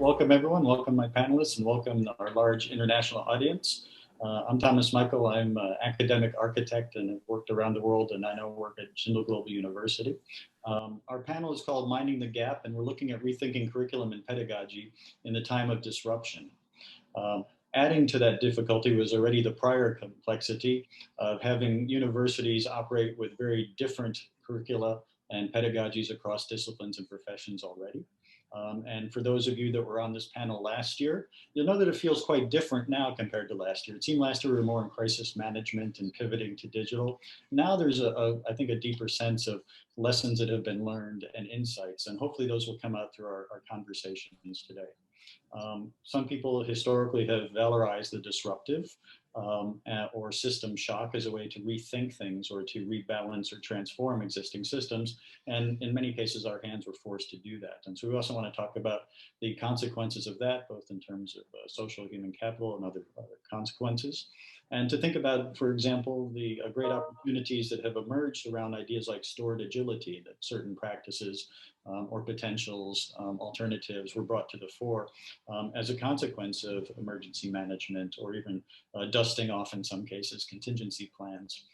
Welcome everyone, welcome my panelists, and welcome our large international audience. I'm Thomas Mical. I'm an academic architect and have worked around the world, and I now work at Jindal Global University. Our panel is called Minding the Gap, and we're looking at rethinking curriculum and pedagogy in the time of disruption. Adding to that difficulty was already the prior complexity of having universities operate with very different curricula and pedagogies across disciplines and professions already. And for those of you that were on this panel last year, you'll know that it feels quite different now compared to last year. It seemed last year we were more in crisis management and pivoting to digital. Now there's I think a deeper sense of lessons that have been learned and insights, and hopefully those will come out through our conversations today. Some people historically have valorized the disruptive or system shock as a way to rethink things or to rebalance or transform existing systems. And in many cases, our hands were forced to do that. And so we also want to talk about the consequences of that, both in terms of social human capital and other consequences. And to think about, for example, the great opportunities that have emerged around ideas like stored agility, that certain practices or potentials, alternatives were brought to the fore as a consequence of emergency management, or even dusting off in some cases contingency plans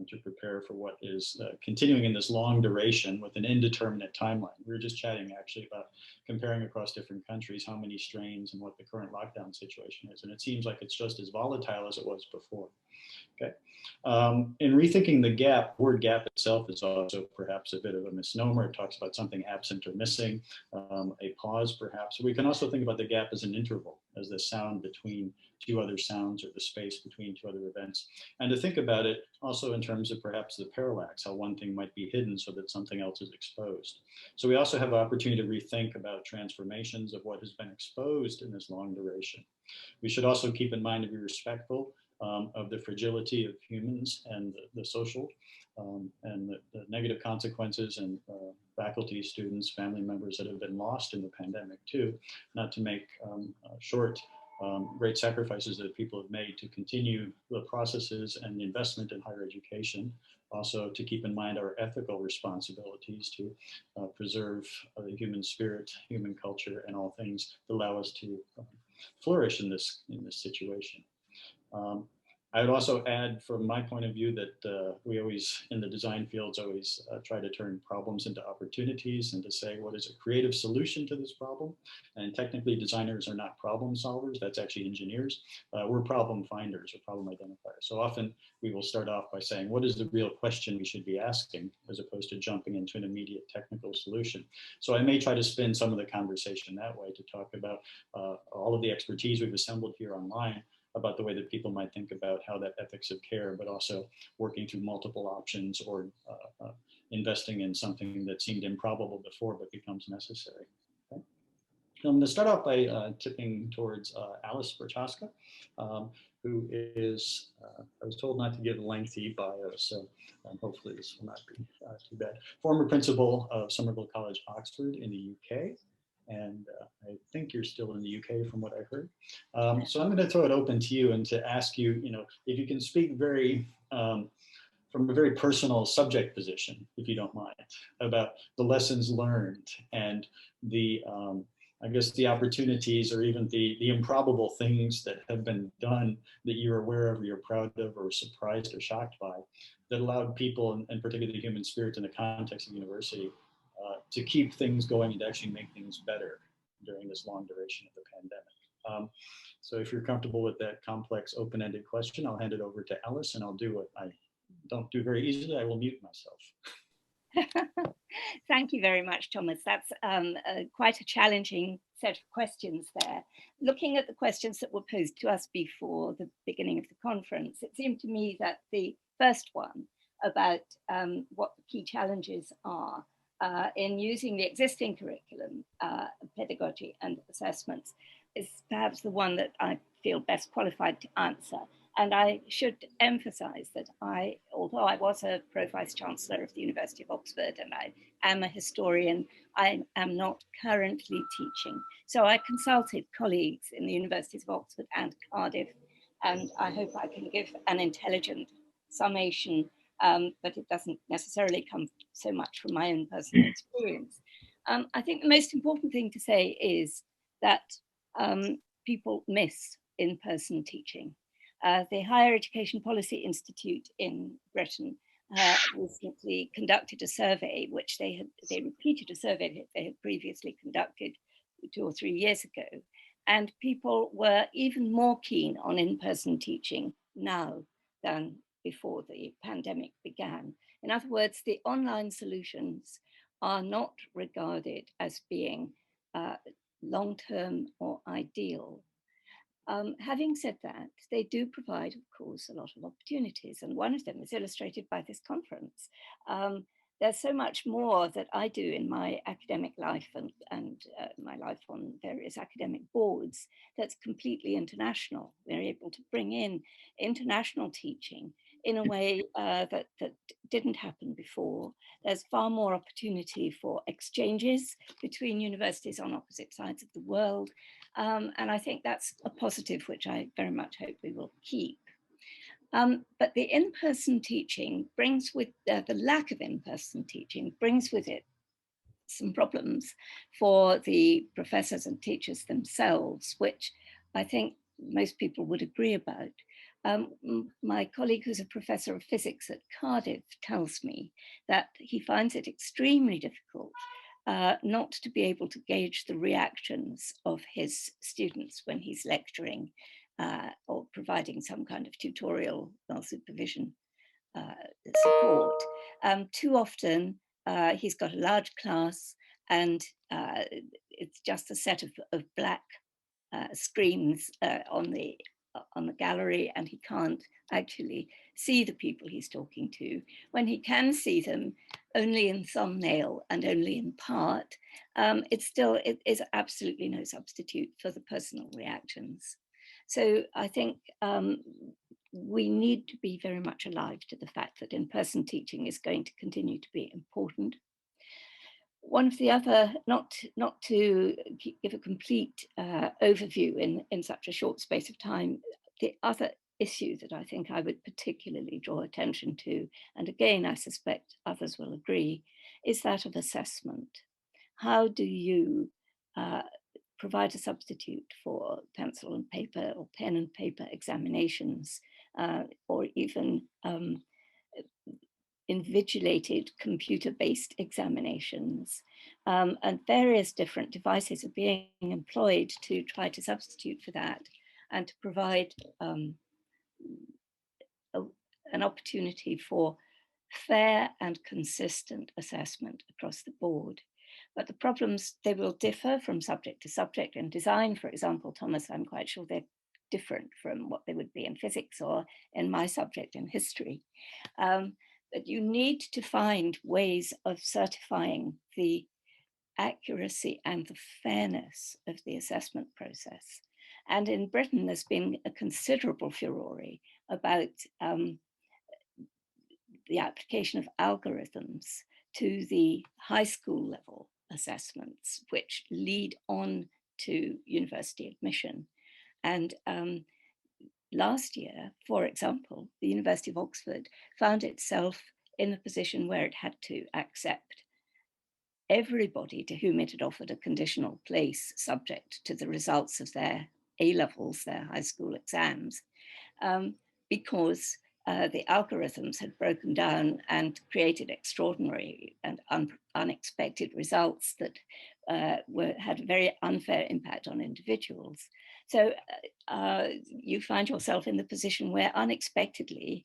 to prepare for what is continuing in this long duration with an indeterminate timeline. We were just chatting actually about comparing across different countries how many strains and what the current lockdown situation is, and it seems like it's just as volatile as it was before. Okay. In rethinking the gap, word gap itself is also perhaps a bit of a misnomer. It talks about something absent or missing, a pause perhaps. We can also think about the gap as an interval, as the sound between two other sounds or the space between two other events. And to think about it also in terms of perhaps the parallax, how one thing might be hidden so that something else is exposed. So we also have an opportunity to rethink about transformations of what has been exposed in this long duration. We should also keep in mind to be respectful of the fragility of humans and the social and the negative consequences and faculty, students, family members that have been lost in the pandemic too, not to make short great sacrifices that people have made to continue the processes and the investment in higher education. Also to keep in mind our ethical responsibilities to preserve the human spirit, human culture, and all things that allow us to flourish in this situation. I would also add from my point of view that we always, in the design fields, always try to turn problems into opportunities and to say, what is a creative solution to this problem? And technically designers are not problem solvers, that's actually engineers. We're problem finders or problem identifiers. So often we will start off by saying, what is the real question we should be asking, as opposed to jumping into an immediate technical solution. So I may try to spin some of the conversation that way to talk about all of the expertise we've assembled here online, about the way that people might think about how that ethics of care, but also working through multiple options or investing in something that seemed improbable before but becomes necessary. Okay. So I'm going to start off by tipping towards Alice Prochaska, who is, I was told not to give a lengthy bio, so hopefully this will not be too bad. Former principal of Somerville College, Oxford in the UK. And I think you're still in the UK from what I heard. So I'm going to throw it open to you and to ask you, if you can speak from a very personal subject position, if you don't mind, about the lessons learned and the, I guess, the opportunities or even the improbable things that have been done that you're aware of, or you're proud of, or surprised or shocked by, that allowed people, and particularly the human spirit in the context of university, to keep things going and to actually make things better during this long duration of the pandemic. So if you're comfortable with that complex open-ended question, I'll hand it over to Alice, and I'll do what I don't do very easily. I will mute myself. Thank you very much, Thomas. That's quite a challenging set of questions there. Looking at the questions that were posed to us before the beginning of the conference, it seemed to me that the first one about what the key challenges are in using the existing curriculum, pedagogy and assessments is perhaps the one that I feel best qualified to answer. And I should emphasize that although I was a Pro-Vice Chancellor of the University of Oxford and I am a historian, I am not currently teaching. So I consulted colleagues in the Universities of Oxford and Cardiff, and I hope I can give an intelligent summation, but it doesn't necessarily come so much from my own personal experience. I think the most important thing to say is that people miss in-person teaching. The Higher Education Policy Institute in Britain recently conducted a survey, which they repeated a survey that they had previously conducted 2 or 3 years ago. And people were even more keen on in-person teaching now than before the pandemic began. In other words, the online solutions are not regarded as being long-term or ideal. Having said that, they do provide, of course, a lot of opportunities, and one of them is illustrated by this conference. There's so much more that I do in my academic life and my life on various academic boards that's completely international. We're able to bring in international teaching in a way that didn't happen before. There's far more opportunity for exchanges between universities on opposite sides of the world. And I think that's a positive, which I very much hope we will keep. But the in-person teaching brings with, the lack of in-person teaching brings with it some problems for the professors and teachers themselves, which I think most people would agree about. My colleague who's a professor of physics at Cardiff tells me that he finds it extremely difficult not to be able to gauge the reactions of his students when he's lecturing or providing some kind of tutorial or supervision support. Too often, he's got a large class and it's just a set of black screens on the gallery, and he can't actually see the people he's talking to. When he can see them only in thumbnail and only in part, it is absolutely no substitute for the personal reactions. So I think we need to be very much alive to the fact that in-person teaching is going to continue to be important. One of the other, not to give a complete overview in such a short space of time, the other issue that I think I would particularly draw attention to, and again, I suspect others will agree, is that of assessment. How do you provide a substitute for pencil and paper or pen and paper examinations, or even invigilated computer-based examinations, and various different devices are being employed to try to substitute for that and to provide an opportunity for fair and consistent assessment across the board. But the problems, they will differ from subject to subject. In design, for example, Thomas, I'm quite sure they're different from what they would be in physics or in my subject in history. But you need to find ways of certifying the accuracy and the fairness of the assessment process. And in Britain, there's been a considerable furore about the application of algorithms to the high school level assessments, which lead on to university admission. And last year, for example, the University of Oxford found itself in a position where it had to accept everybody to whom it had offered a conditional place subject to the results of their A-levels, their high school exams, because the algorithms had broken down and created extraordinary and unexpected results that had a very unfair impact on individuals. So you find yourself in the position where unexpectedly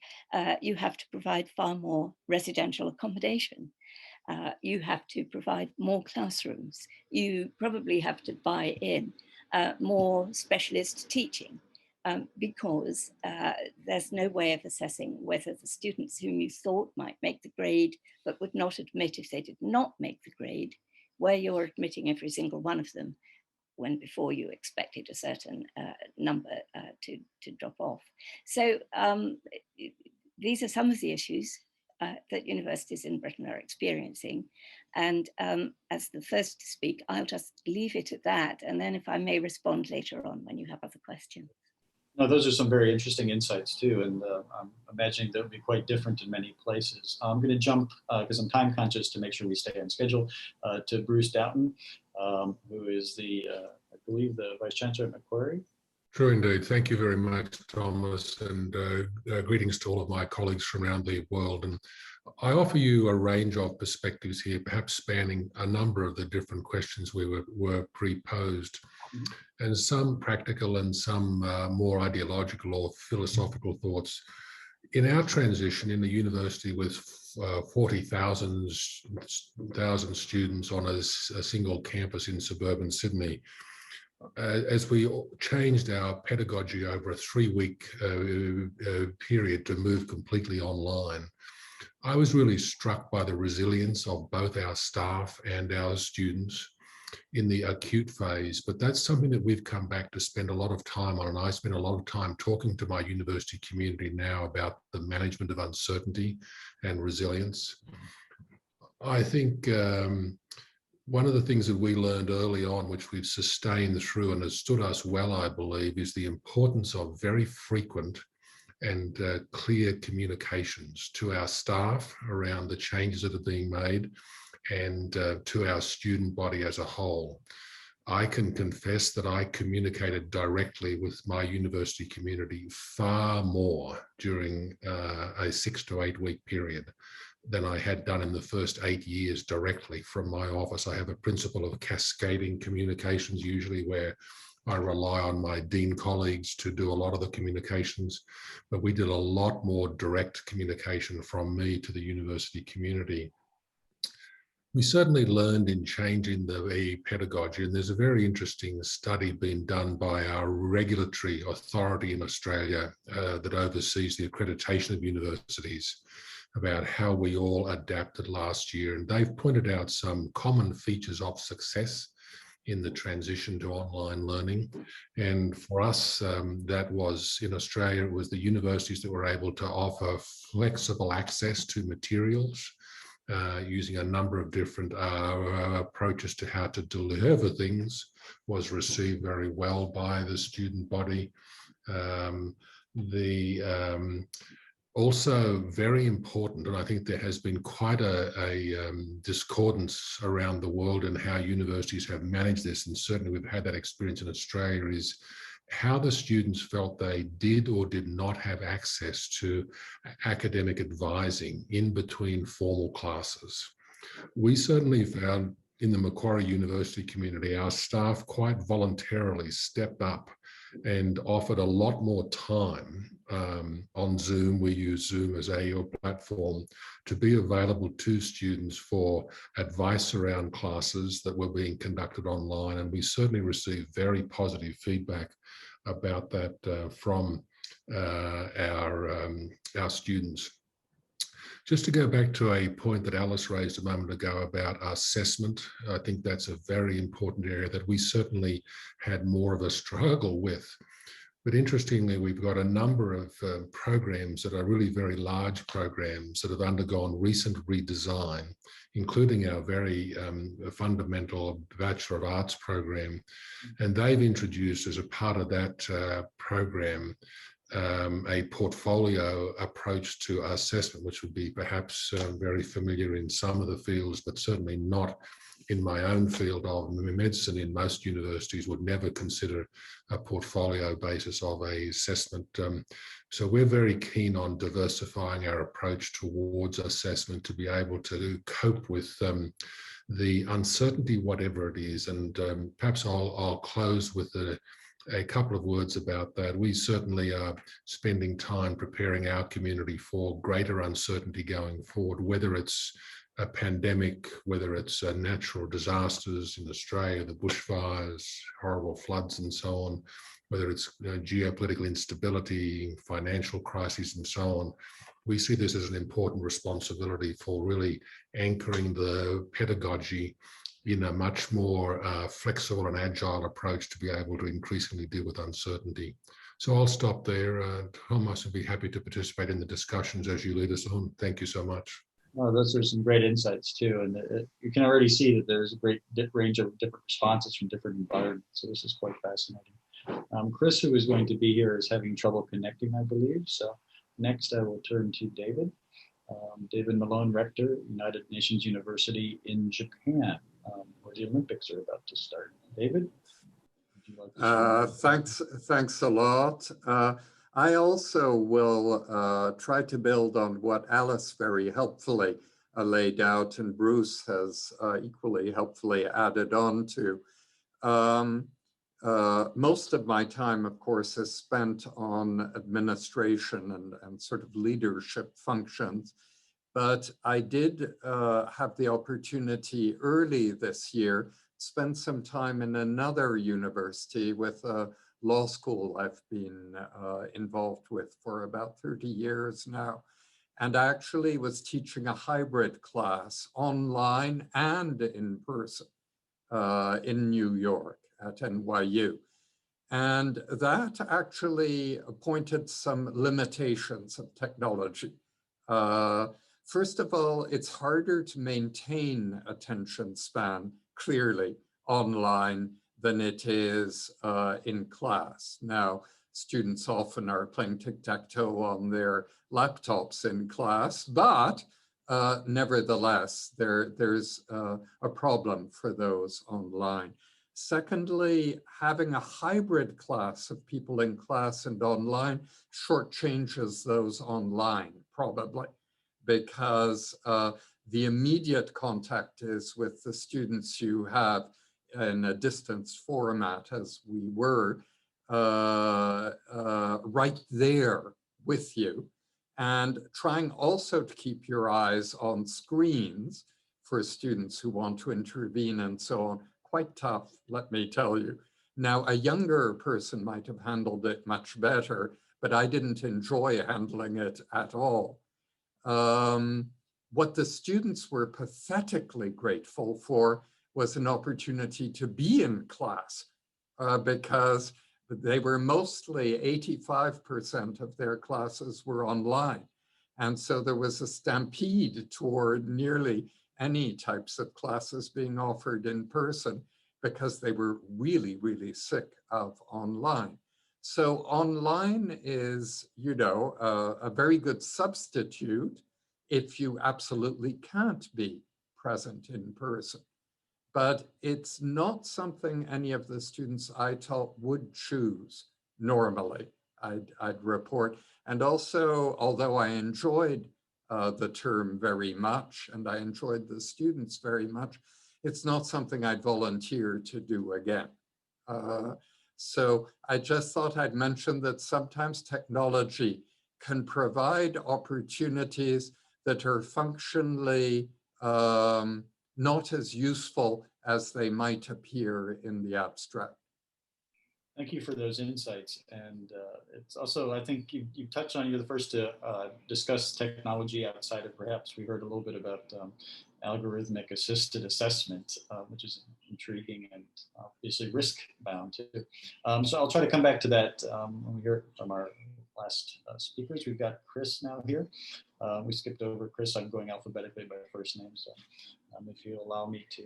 you have to provide far more residential accommodation. You have to provide more classrooms. You probably have to buy in more specialist teaching. Because there's no way of assessing whether the students whom you thought might make the grade but would not admit if they did not make the grade, where you're admitting every single one of them when before you expected a certain number to drop off. So these are some of the issues that universities in Britain are experiencing. And as the first to speak, I'll just leave it at that. And then if I may respond later on when you have other questions. No, those are some very interesting insights too, and I'm imagining they'll be quite different in many places. I'm going to jump, because I'm time conscious to make sure we stay on schedule, to Bruce Dowton, who is the believe, the Vice Chancellor at Macquarie. True indeed. Thank you very much, Thomas, and greetings to all of my colleagues from around the world. And I offer you a range of perspectives here, perhaps spanning a number of the different questions we were pre-posed, and some practical and some more ideological or philosophical thoughts. In our transition in the university with 40,000 students on a single campus in suburban Sydney, as we changed our pedagogy over a 3-week period to move completely online, I was really struck by the resilience of both our staff and our students in the acute phase. But that's something that we've come back to spend a lot of time on, and I spend a lot of time talking to my university community now about the management of uncertainty and resilience. I think one of the things that we learned early on, which we've sustained through and has stood us well, I believe, is the importance of very frequent and clear communications to our staff around the changes that are being made, and to our student body as a whole. I can confess that I communicated directly with my university community far more during a 6 to 8 week period than I had done in the first 8 years directly from my office. I have a principle of cascading communications, usually, where I rely on my dean colleagues to do a lot of the communications, but we did a lot more direct communication from me to the university community. We certainly learned in changing the pedagogy, and there's a very interesting study being done by our regulatory authority in Australia that oversees the accreditation of universities about how we all adapted last year. And they've pointed out some common features of success in the transition to online learning. And for us, that was in Australia, it was the universities that were able to offer flexible access to materials, using a number of different approaches to how to deliver things, was received very well by the student body. Also very important, and I think there has been quite a discordance around the world in how universities have managed this, and certainly we've had that experience in Australia, is how the students felt they did or did not have access to academic advising in between formal classes. We certainly found in the Macquarie University community, our staff quite voluntarily stepped up and offered a lot more time on Zoom. We use Zoom as a platform to be available to students for advice around classes that were being conducted online. And we certainly received very positive feedback about that from our students. Just to go back to a point that Alice raised a moment ago about assessment, I think that's a very important area that we certainly had more of a struggle with. But interestingly, we've got a number of programs that are really very large programs that have undergone recent redesign, including our very fundamental Bachelor of Arts program. And they've introduced as a part of that program a portfolio approach to assessment, which would be perhaps very familiar in some of the fields, but certainly not in my own field of medicine. In most universities would never consider a portfolio basis of a assessment. So we're very keen on diversifying our approach towards assessment to be able to cope with the uncertainty, whatever it is. And perhaps I'll close with a couple of words about that. We certainly are spending time preparing our community for greater uncertainty going forward, whether it's a pandemic, whether it's natural disasters in Australia, the bushfires, horrible floods and so on, whether it's geopolitical instability, financial crises and so on. We see this as an important responsibility for really anchoring the pedagogy in a much more flexible and agile approach to be able to increasingly deal with uncertainty. So I'll stop there. Thomas would be happy to participate in the discussions as you lead us on. Thank you so much. Oh, those are some great insights too. And you can already see that there's a great range of different responses from different environments. So this is quite fascinating. Chris, who is going to be here, is having trouble connecting, I believe. So next I will turn to David. David Malone, Rector, United Nations University in Japan, where the Olympics are about to start. David? would you like to share? Thanks a lot. I also will try to build on what Alice very helpfully laid out and Bruce has equally helpfully added on to. Most of my time, of course, is spent on administration and sort of leadership functions. But I did have the opportunity early this year to spend some time in another university with a law school I've been involved with for about 30 years now. And I actually was teaching a hybrid class online and in person in New York at NYU. And that actually pointed some limitations of technology. First of all, it's harder to maintain attention span clearly online than it is in class. Now, students often are playing tic-tac-toe on their laptops in class, but nevertheless, there's a problem for those online. Secondly, having a hybrid class of people in class and online shortchanges those online, probably, because the immediate contact is with the students you have in a distance format, as we were, right there with you, and trying also to keep your eyes on screens for students who want to intervene and so on. Quite tough, let me tell you. Now, a younger person might have handled it much better, but I didn't enjoy handling it at all. What the students were pathetically grateful for was an opportunity to be in class because they were mostly 85% of their classes were online. And so there was a stampede toward nearly any types of classes being offered in person because they were really, really sick of online. So online is, you know, a very good substitute if you absolutely can't be present in person. But it's not something any of the students I taught would choose normally, I'd report. And also, although I enjoyed the term very much, and I enjoyed the students very much, it's not something I'd volunteer to do again. So I just thought I'd mention that sometimes technology can provide opportunities that are functionally not as useful as they might appear in the abstract. Thank you for those insights. And it's also, I think you touched on, you're the first to discuss technology outside of, perhaps we heard a little bit about algorithmic assisted assessment, which is intriguing and obviously risk bound too. So I'll try to come back to that when we hear from our last speakers. We've got Chris now here. We skipped over Chris. I'm going alphabetically by first name. So if you allow me to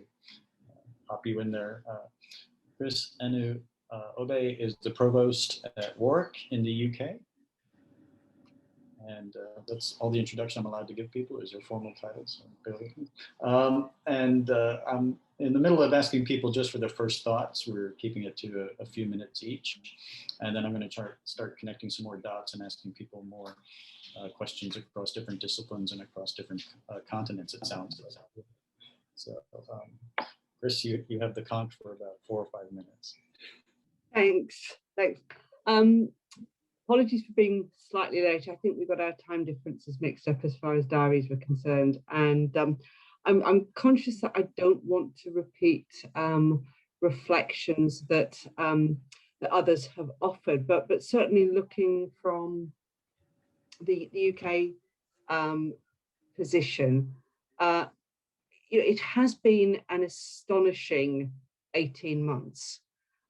pop you in there. Chris Ennew Obe is the Provost at Warwick in the UK. And that's all the introduction I'm allowed to give people is their formal titles. I'm in the middle of asking people just for their first thoughts. We're keeping it to a few minutes each. And then I'm going to start connecting some more dots and asking people more questions across different disciplines and across different continents, it sounds like. So Chris, you have the conch for about 4 or 5 minutes. Thanks. Apologies for being slightly late. I think we got our time differences mixed up as far as diaries were concerned. And I'm conscious that I don't want to repeat reflections that, that others have offered, but certainly looking from the UK position, it has been an astonishing 18 months.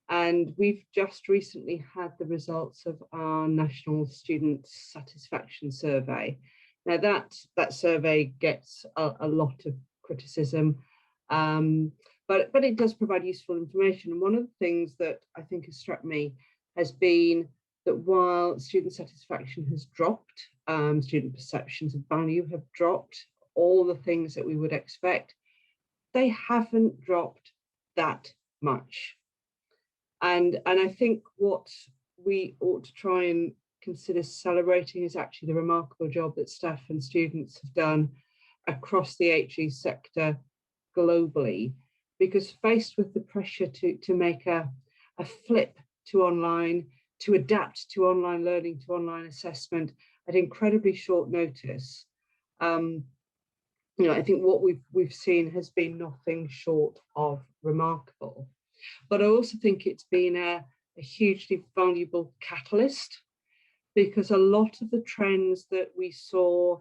And we've just recently had the results of our National Student Satisfaction Survey. Now that survey gets a lot of criticism, but it does provide useful information. And one of the things that I think has struck me has been that while student satisfaction has dropped, student perceptions of value have dropped, all the things that we would expect, they haven't dropped that much. And I think what we ought to try and consider celebrating is actually the remarkable job that staff and students have done across the HE sector globally, because faced with the pressure to make a flip to online, to adapt to online learning, to online assessment at incredibly short notice, I think what we've seen has been nothing short of remarkable. But I also think it's been a hugely valuable catalyst, because a lot of the trends that we saw,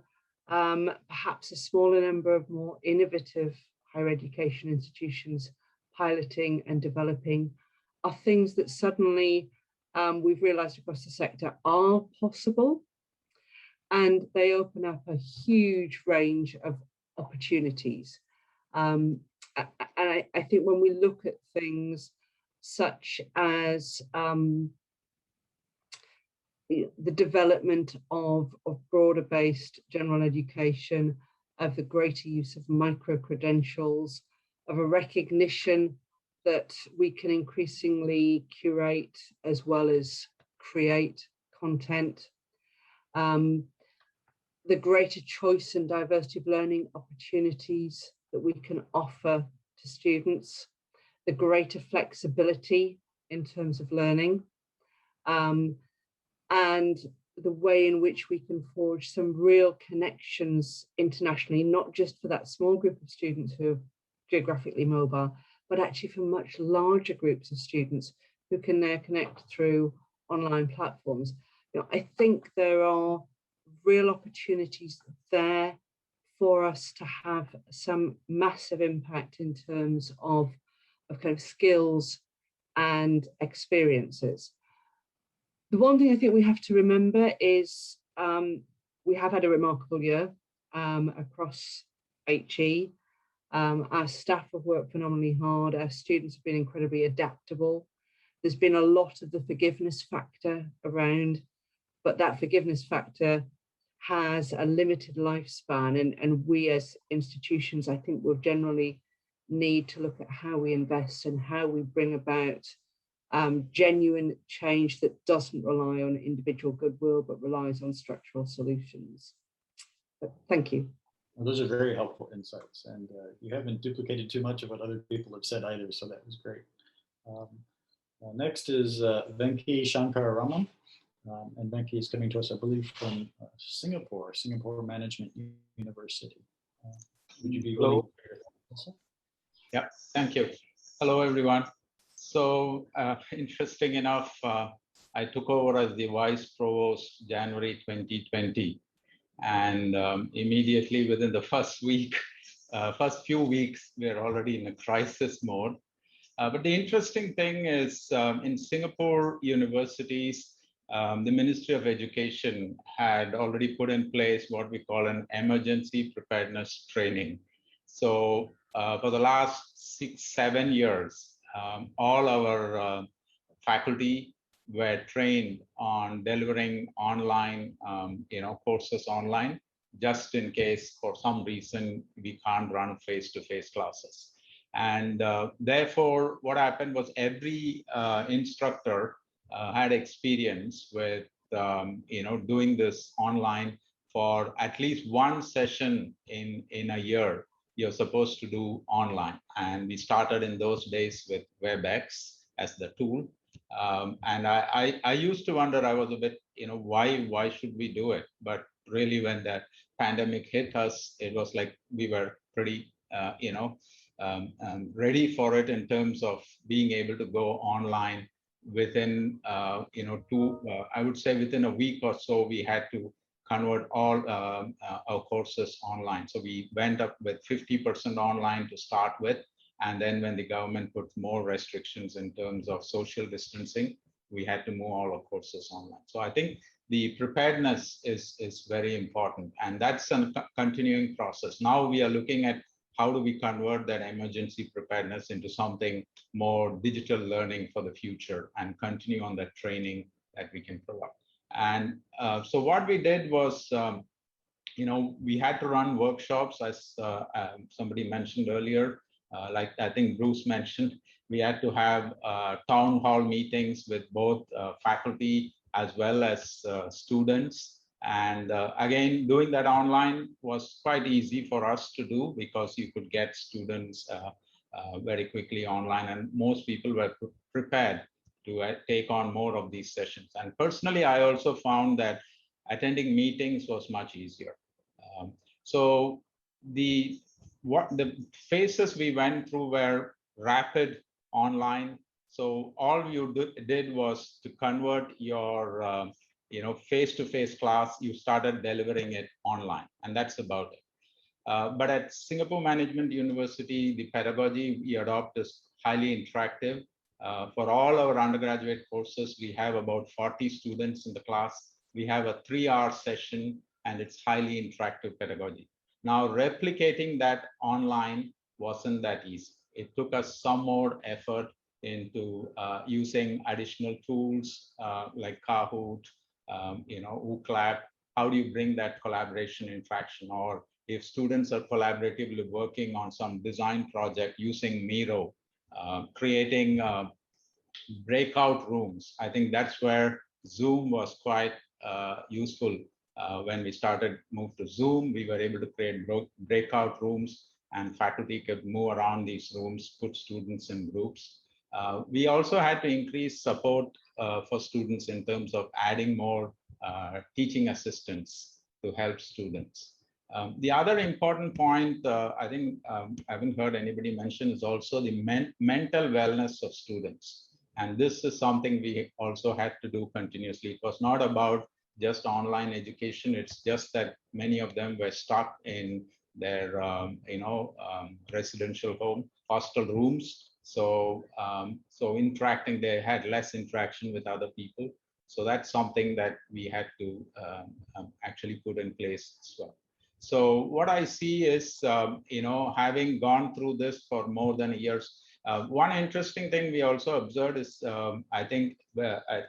perhaps a smaller number of more innovative higher education institutions piloting and developing, are things that suddenly we've realised across the sector are possible, and they open up a huge range of opportunities. And I think when we look at things such as the development of broader based general education, of the greater use of micro-credentials, of a recognition that we can increasingly curate as well as create content, the greater choice and diversity of learning opportunities that we can offer to students, the greater flexibility in terms of learning, and the way in which we can forge some real connections internationally, not just for that small group of students who are geographically mobile, but actually for much larger groups of students who can now connect through online platforms. I think there are real opportunities there for us to have some massive impact in terms of kind of skills and experiences. The one thing I think we have to remember is we have had a remarkable year across HE. Our staff have worked phenomenally hard. Our students have been incredibly adaptable. There's been a lot of the forgiveness factor around, but that forgiveness factor has a limited lifespan, and we as institutions, I think, will generally need to look at how we invest and how we bring about genuine change that doesn't rely on individual goodwill, but relies on structural solutions. But thank you. Well, those are very helpful insights, and you haven't duplicated too much of what other people have said either, so that was great. Next is Venki Shankararaman. And Venki is coming to us, I believe, from Singapore Management University. Would you be willing to share? Yeah, thank you. Hello, everyone. So interesting enough, I took over as the Vice Provost January 2020. And immediately within the first few weeks, we're already in a crisis mode. But the interesting thing is in Singapore universities, the Ministry of Education had already put in place what we call an emergency preparedness training. So for the last 6-7 years, all our faculty were trained on delivering online, courses online, just in case for some reason we can't run face-to-face classes. And therefore, what happened was every instructor had experience with doing this online for at least one session in a year. You're supposed to do online, and we started in those days with WebEx as the tool. And I used to wonder, I was a bit, why should we do it? But really, when that pandemic hit us, it was like we were pretty, ready for it in terms of being able to go online within, I would say within a week or so, we had to convert all our courses online. So we went up with 50% online to start with. And then when the government put more restrictions in terms of social distancing, we had to move all our courses online. So I think the preparedness is very important. And that's a continuing process. Now we are looking at how do we convert that emergency preparedness into something more digital learning for the future and continue on that training that we can provide. And so what we did was, we had to run workshops, as somebody mentioned earlier. Like I think Bruce mentioned, we had to have town hall meetings with both faculty as well as students. And again, doing that online was quite easy for us to do because you could get students very quickly online, and most people were prepared to take on more of these sessions. And personally, I also found that attending meetings was much easier. So the phases we went through were rapid online. So all you did was to convert your face-to-face class. You started delivering it online, and that's about it. But at Singapore Management University, the pedagogy we adopt is highly interactive. For all our undergraduate courses, we have about 40 students in the class. We have a 3-hour session, and it's highly interactive pedagogy. Now, replicating that online wasn't that easy. It took us some more effort into using additional tools like Kahoot, OOClap. How do you bring that collaboration interaction? Or if students are collaboratively working on some design project using Miro, creating breakout rooms. I think that's where Zoom was quite useful. When we started move to Zoom, we were able to create breakout rooms, and faculty could move around these rooms, put students in groups. We also had to increase support for students in terms of adding more teaching assistants to help students. The other important point, I think I haven't heard anybody mention, is also the mental wellness of students. And this is something we also had to do continuously. It was not about just online education. It's just that many of them were stuck in their, residential hostel rooms. So interacting, they had less interaction with other people. So that's something that we had to actually put in place as well. So what I see is, having gone through this for more than a year, one interesting thing we also observed is, I think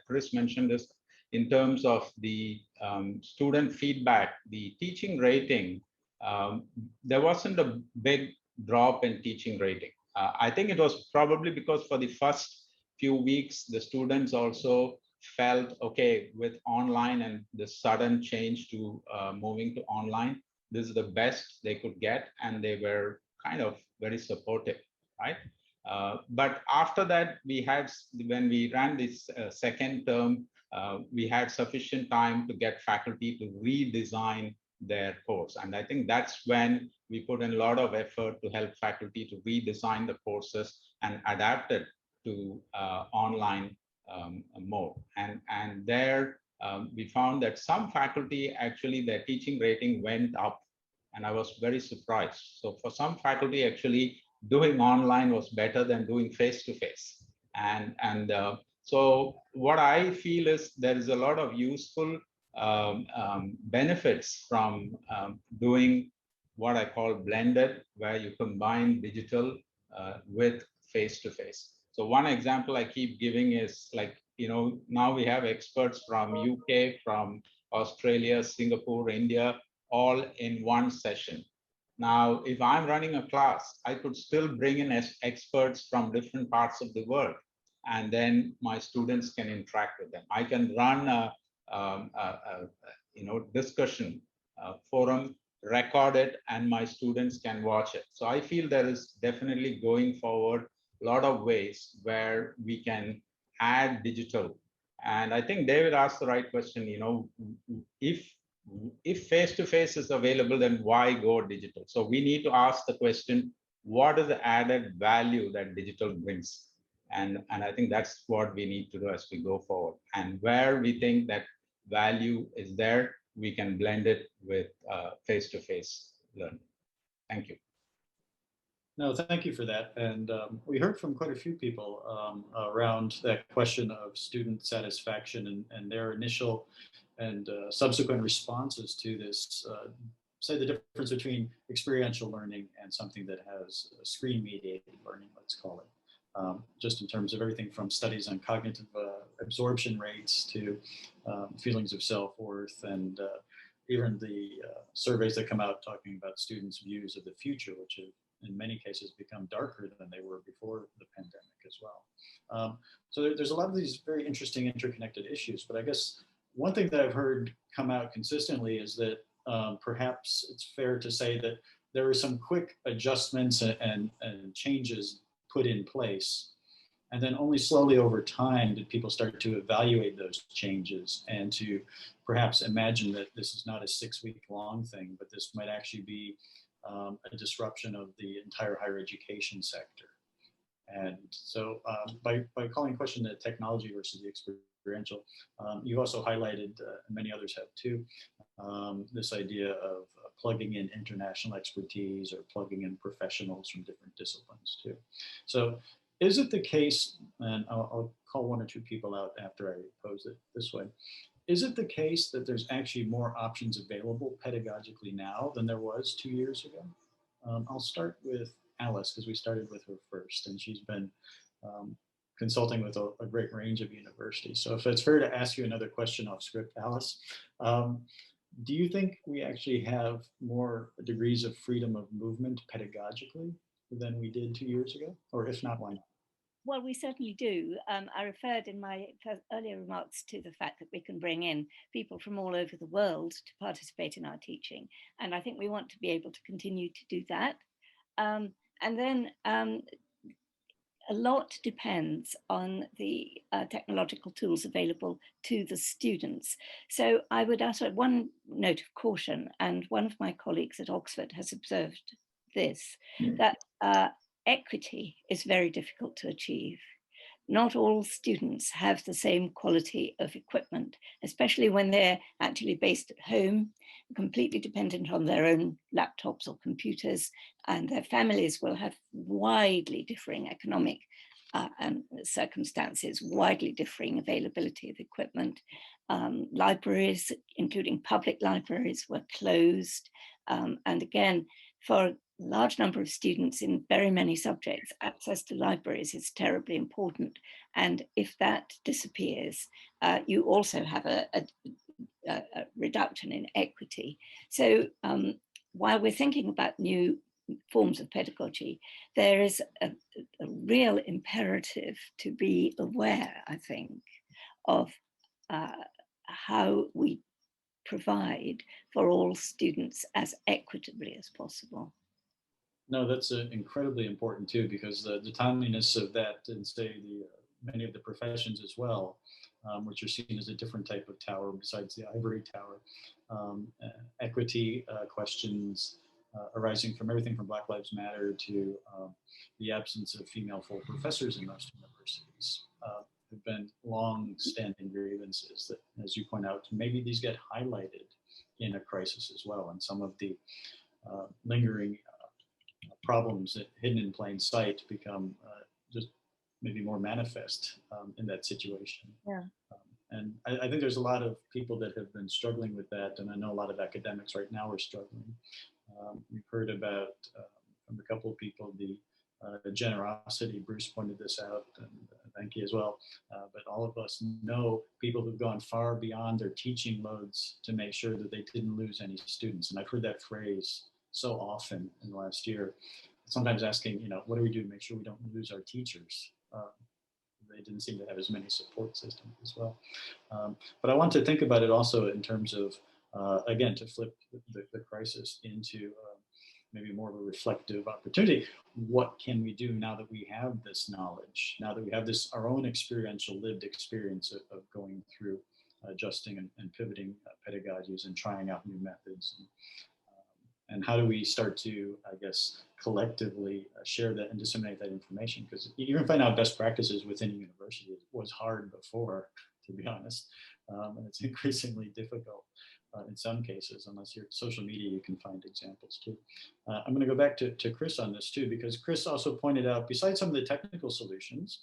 Chris mentioned this, in terms of the student feedback, the teaching rating, there wasn't a big drop in teaching rating. I think it was probably because for the first few weeks, the students also felt okay with online and the sudden change to moving to online. This is the best they could get, and they were kind of very supportive, right? But after that, when we ran this second term, we had sufficient time to get faculty to redesign their course. And I think that's when we put in a lot of effort to help faculty to redesign the courses and adapt it to online mode. And there we found that some faculty, actually their teaching rating went up, and I was very surprised. So for some faculty, actually doing online was better than doing face-to-face. And so what I feel is there is a lot of useful benefits from doing what I call blended, where you combine digital with face-to-face. So one example I keep giving is, like, now we have experts from UK, from Australia, Singapore, India, all in one session. Now, if I'm running a class, I could still bring in experts from different parts of the world, and then my students can interact with them. I can run a discussion forum, record it, and my students can watch it. So I feel there is definitely, going forward, a lot of ways where we can add digital. And I think David asked the right question, if face-to-face is available, then why go digital? So we need to ask the question, what is the added value that digital brings? And I think that's what we need to do as we go forward. And where we think that value is there, we can blend it with face-to-face learning. Thank you. No, thank you for that. And we heard from quite a few people around that question of student satisfaction and their initial and subsequent responses to this, say the difference between experiential learning and something that has screen-mediated learning, let's call it. Just in terms of everything from studies on cognitive absorption rates to feelings of self-worth, and even the surveys that come out talking about students' views of the future, which have in many cases become darker than they were before the pandemic as well. So there's a lot of these very interesting interconnected issues, but I guess one thing that I've heard come out consistently is that perhaps it's fair to say that there were some quick adjustments and changes put in place. And then only slowly over time did people start to evaluate those changes and to perhaps imagine that this is not a 6-week-long thing, but this might actually be a disruption of the entire higher education sector. And so by calling in question the technology versus the experiential, you also highlighted, and many others have too, this idea of plugging in international expertise or plugging in professionals from different disciplines too. So is it the case, and I'll call one or two people out after I pose it this way, is it the case that there's actually more options available pedagogically now than there was 2 years ago? I'll start with Alice, because we started with her first, and she's been consulting with a great range of universities. So if it's fair to ask you another question off script, Alice, do you think we actually have more degrees of freedom of movement pedagogically than we did 2 years ago? Or if not, why not? Well, we certainly do. I referred in my earlier remarks to the fact that we can bring in people from all over the world to participate in our teaching. And I think we want to be able to continue to do that. And then a lot depends on the technological tools available to the students. So I would utter one note of caution, and one of my colleagues at Oxford has observed this, that equity is very difficult to achieve. Not all students have the same quality of equipment, especially when they're actually based at home, completely dependent on their own laptops or computers, and their families will have widely differing economic circumstances, widely differing availability of equipment. Libraries, including public libraries, were closed. And again, for a large number of students in very many subjects, access to libraries is terribly important. And if that disappears, you also have a reduction in equity. So while we're thinking about new forms of pedagogy, there is a real imperative to be aware, I think, of how we provide for all students as equitably as possible. No, that's incredibly important too, because the timeliness of that, and say many of the professions as well, which are seen as a different type of tower besides the ivory tower, equity questions arising from everything from Black Lives Matter to the absence of female full professors in most universities. Have been long-standing grievances that, as you point out, maybe these get highlighted in a crisis as well, and some of the lingering problems hidden in plain sight become just maybe more manifest in that situation. Yeah. And I think there's a lot of people that have been struggling with that, and I know a lot of academics right now are struggling. We've heard about from a couple of people the generosity. Bruce pointed this out, and Venky as well. But all of us know people who've gone far beyond their teaching loads to make sure that they didn't lose any students. And I've heard that phrase so often in the last year, sometimes asking, what do we do to make sure we don't lose our teachers? They didn't seem to have as many support systems as well. But I want to think about it also in terms of, again, to flip the crisis into maybe more of a reflective opportunity. What can we do now that we have this knowledge, now that we have this, our own experiential lived experience of going through adjusting and pivoting pedagogies and trying out new methods? And how do we start to, I guess, collectively share that and disseminate that information? Because even finding out best practices within a university was hard before, to be honest. And it's increasingly difficult in some cases. Unless you're social media, you can find examples too. I'm going to go back to Chris on this too, because Chris also pointed out, besides some of the technical solutions,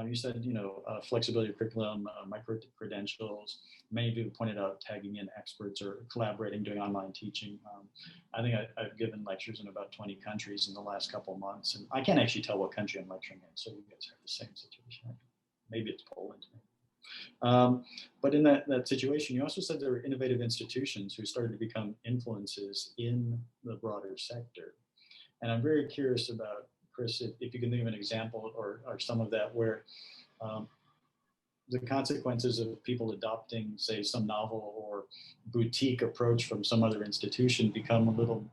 you said, flexibility of curriculum, micro-credentials. Many of you pointed out tagging in experts or collaborating, doing online teaching. I think I've given lectures in about 20 countries in the last couple of months, and I can't actually tell what country I'm lecturing in, so you guys have the same situation. Maybe it's Poland. But in that situation, you also said there were innovative institutions who started to become influences in the broader sector. And I'm very curious about, Chris, if you can think of an example or some of that where the consequences of people adopting, say, some novel or boutique approach from some other institution become a little,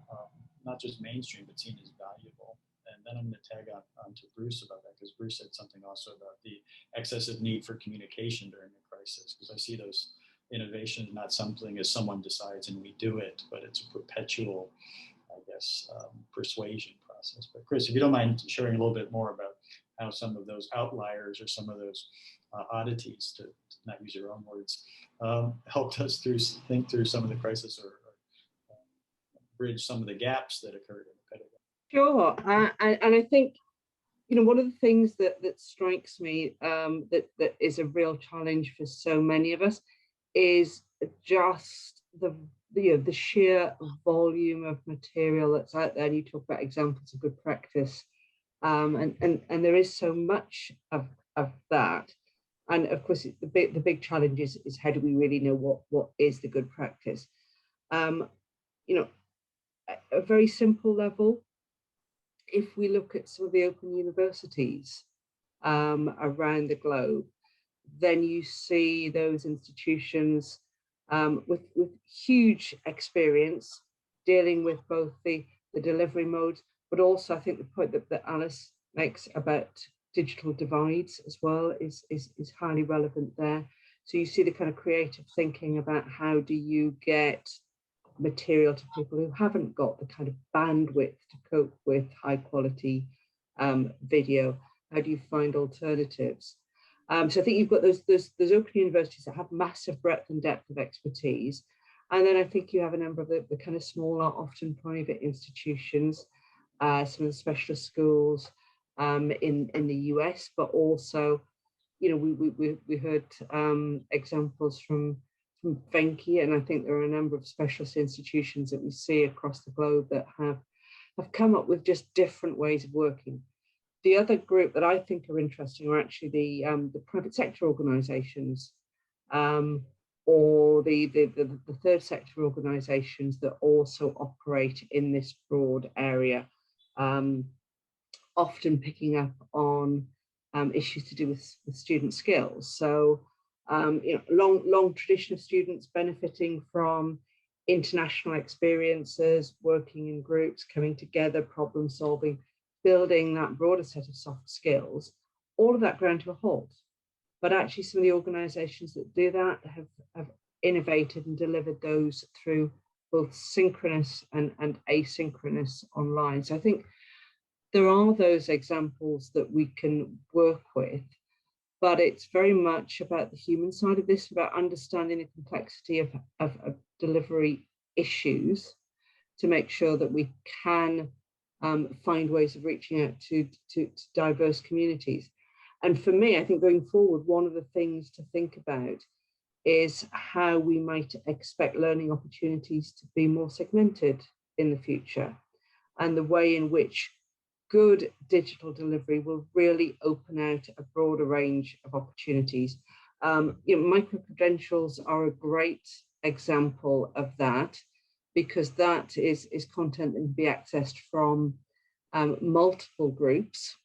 not just mainstream, but seen as valuable. And then I'm going to tag on to Bruce about that, because Bruce said something also about the excessive need for communication during a crisis, because I see those innovations not something as someone decides and we do it, but it's a perpetual, I guess, persuasion process. But Chris, if you don't mind sharing a little bit more about how some of those outliers or some of those oddities, to not use your own words, helped us think through some of the crisis or bridge some of the gaps that occurred in the pedagogy. Sure, and I think, you know, one of the things that strikes me that is a real challenge for so many of us is just the sheer volume of material that's out there. And you talk about examples of good practice, and there is so much of that. And of course, the big challenge is how do we really know what is the good practice? You know, at a very simple level, if we look at some of the open universities around the globe, then you see those institutions with huge experience dealing with both the delivery modes, but also I think the point that Alice makes about digital divides as well is highly relevant there. So you see the kind of creative thinking about how do you get material to people who haven't got the kind of bandwidth to cope with high quality video. How do you find alternatives? So I think you've got those open universities that have massive breadth and depth of expertise. And then I think you have a number of the kind of smaller, often private institutions, some of the specialist schools in the US, but also, you know, we heard examples from Venky, and I think there are a number of specialist institutions that we see across the globe that have come up with just different ways of working. The other group that I think are interesting are actually the private sector organisations, or the third sector organisations that also operate in this broad area, often picking up on issues to do with student skills. So, you know, long tradition of students benefiting from international experiences, working in groups, coming together, problem solving, building that broader set of soft skills, all of that ground to a halt. But actually some of the organisations that do that have innovated and delivered those through both synchronous and asynchronous online. So I think there are those examples that we can work with, but it's very much about the human side of this, about understanding the complexity of delivery issues to make sure that we can find ways of reaching out to diverse communities. And for me, I think going forward, one of the things to think about is how we might expect learning opportunities to be more segmented in the future, and the way in which good digital delivery will really open out a broader range of opportunities. You know, micro-credentials are a great example of that, because that is content that can be accessed from multiple groups.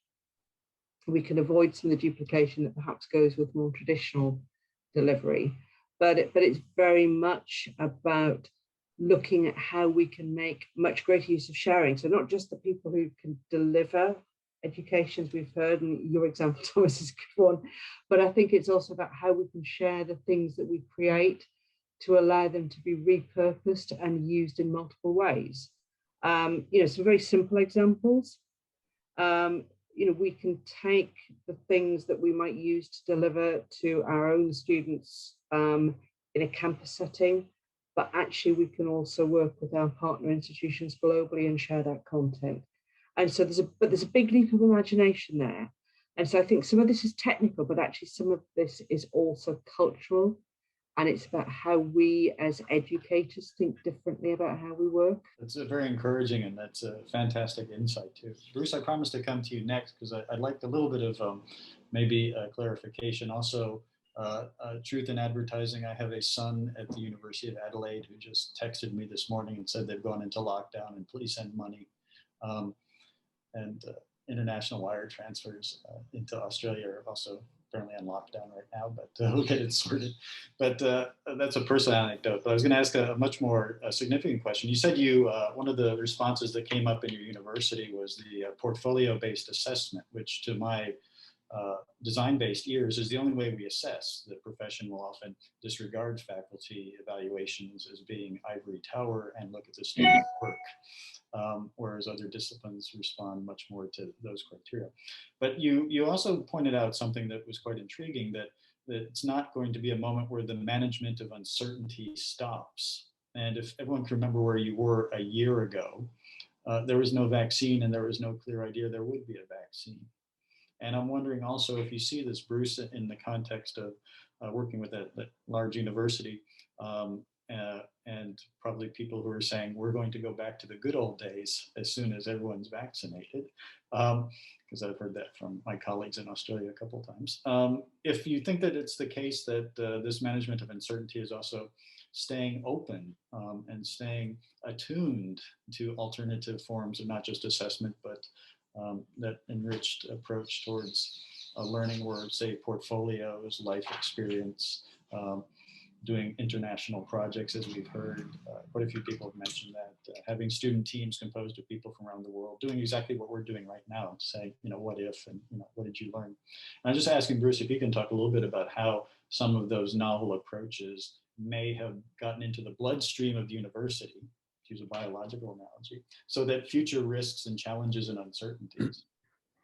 We can avoid some of the duplication that perhaps goes with more traditional delivery, but it's very much about looking at how we can make much greater use of sharing. So not just the people who can deliver educations we've heard, and your example, Thomas, is a good one, but I think it's also about how we can share the things that we create to allow them to be repurposed and used in multiple ways. You know, some very simple examples. You know, we can take the things that we might use to deliver to our own students in a campus setting, but actually we can also work with our partner institutions globally and share that content. And so there's a big leap of imagination there. And so I think some of this is technical, but actually some of this is also cultural. And it's about how we as educators think differently about how we work. That's very encouraging, and that's a fantastic insight too. Bruce, I promised to come to you next because I'd like a little bit of maybe clarification. Also, truth in advertising. I have a son at the University of Adelaide who just texted me this morning and said they've gone into lockdown and please send money. and international wire transfers into Australia are also apparently on lockdown right now, but we'll get it sorted. But that's a personal anecdote. But I was going to ask a much more significant question. You said one of the responses that came up in your university was the portfolio-based assessment, which to my design-based ears is the only way we assess. The profession will often disregard faculty evaluations as being ivory tower and look at the student work, whereas other disciplines respond much more to those criteria. But you also pointed out something that was quite intriguing, that it's not going to be a moment where the management of uncertainty stops. And if everyone can remember where you were a year ago, there was no vaccine and there was no clear idea there would be a vaccine. And I'm wondering also if you see this, Bruce, in the context of working with that large university, and probably people who are saying we're going to go back to the good old days as soon as everyone's vaccinated, because I've heard that from my colleagues in Australia a couple of times. If you think that it's the case that this management of uncertainty is also staying open and staying attuned to alternative forms of not just assessment, but that enriched approach towards learning where, say, portfolios, life experience, doing international projects, as we've heard. Quite a few people have mentioned that, having student teams composed of people from around the world, doing exactly what we're doing right now, saying, what if, and what did you learn? And I'm just asking Bruce if you can talk a little bit about how some of those novel approaches may have gotten into the bloodstream of the university, to use a biological analogy, so that future risks and challenges and uncertainties,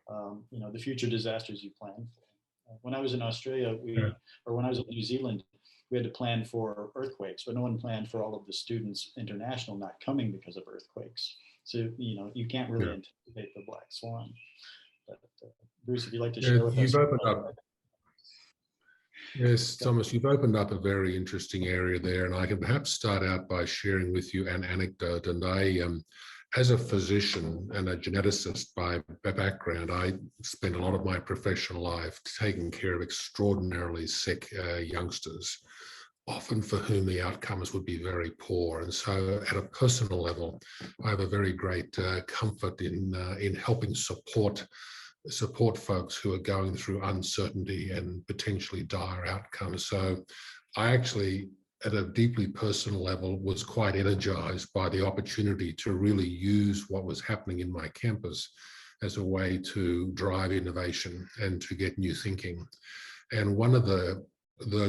the future disasters you plan for. When I was in Australia, or when I was in New Zealand, we had to plan for earthquakes, but no one planned for all of the students international not coming because of earthquakes. So, you can't really anticipate the black swan. But Bruce, if you'd like to share with us. Yes, Thomas, you've opened up a very interesting area there, and I can perhaps start out by sharing with you an anecdote. And I, as a physician and a geneticist by background, I spent a lot of my professional life taking care of extraordinarily sick youngsters, often for whom the outcomes would be very poor. And so at a personal level, I have a very great comfort in helping support folks who are going through uncertainty and potentially dire outcomes. So I actually, at a deeply personal level, was quite energized by the opportunity to really use what was happening in my campus as a way to drive innovation and to get new thinking. And one of the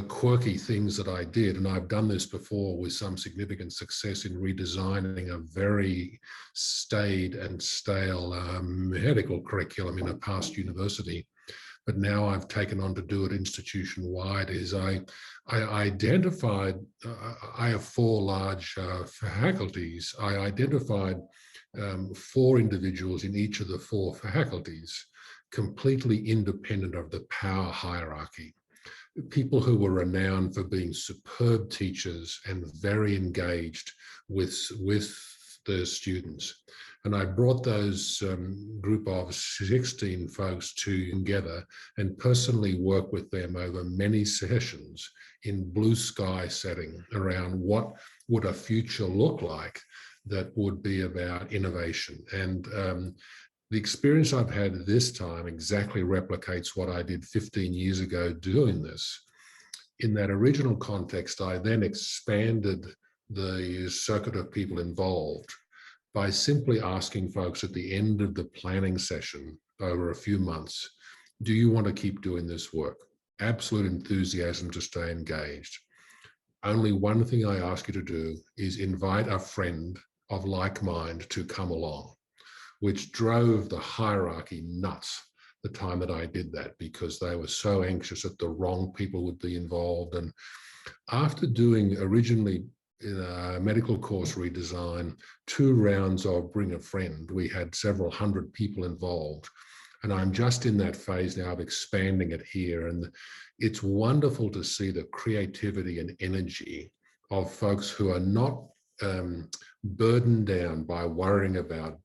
quirky things that I did, and I've done this before with some significant success in redesigning a very staid and stale medical curriculum in a past university, but now I've taken on to do it institution-wide, is I identified, I have 4 large faculties. I identified 4 individuals in each of the 4 faculties, completely independent of the power hierarchy. People who were renowned for being superb teachers and very engaged with the students. And I brought those group of 16 folks together and personally worked with them over many sessions in blue sky setting around what would a future look like that would be about innovation. And the experience I've had this time exactly replicates what I did 15 years ago doing this. In that original context, I then expanded the circuit of people involved by simply asking folks at the end of the planning session over a few months, do you want to keep doing this work? Absolute enthusiasm to stay engaged. Only one thing I ask you to do is invite a friend of like mind to come along, which drove the hierarchy nuts the time that I did that, because they were so anxious that the wrong people would be involved. And after doing originally in a medical course redesign, 2 rounds of bring a friend, we had several hundred people involved. And I'm just in that phase now of expanding it here. And it's wonderful to see the creativity and energy of folks who are not burdened down by worrying about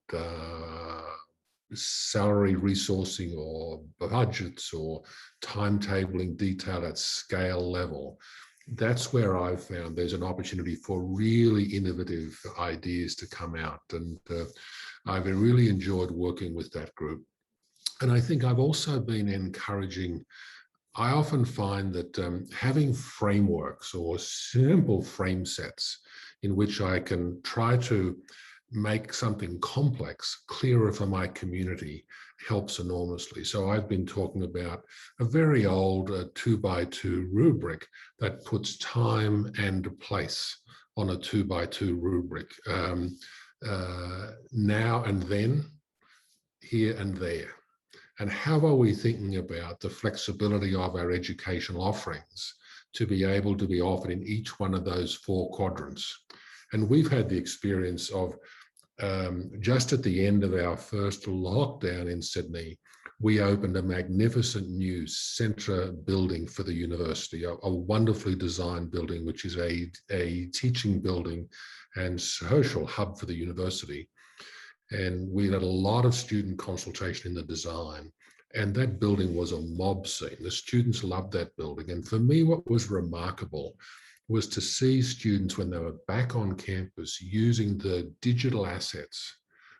salary resourcing or budgets or timetabling detail at scale level. that's where I've found there's an opportunity for really innovative ideas to come out. And I've really enjoyed working with that group. And I think I've also been encouraging, I often find that having frameworks or simple frame sets in which I can try to make something complex clearer for my community helps enormously. So I've been talking about a very old 2x2 rubric that puts time and place on a 2x2 rubric. Now and then, here and there. And how are we thinking about the flexibility of our educational offerings to be able to be offered in each one of those 4 quadrants? And we've had the experience of just at the end of our first lockdown in Sydney, we opened a magnificent new centre building for the university, a wonderfully designed building, which is a teaching building and social hub for the university. And we had a lot of student consultation in the design, and that building was a mob scene. The students loved that building. And for me, what was remarkable was to see students when they were back on campus using the digital assets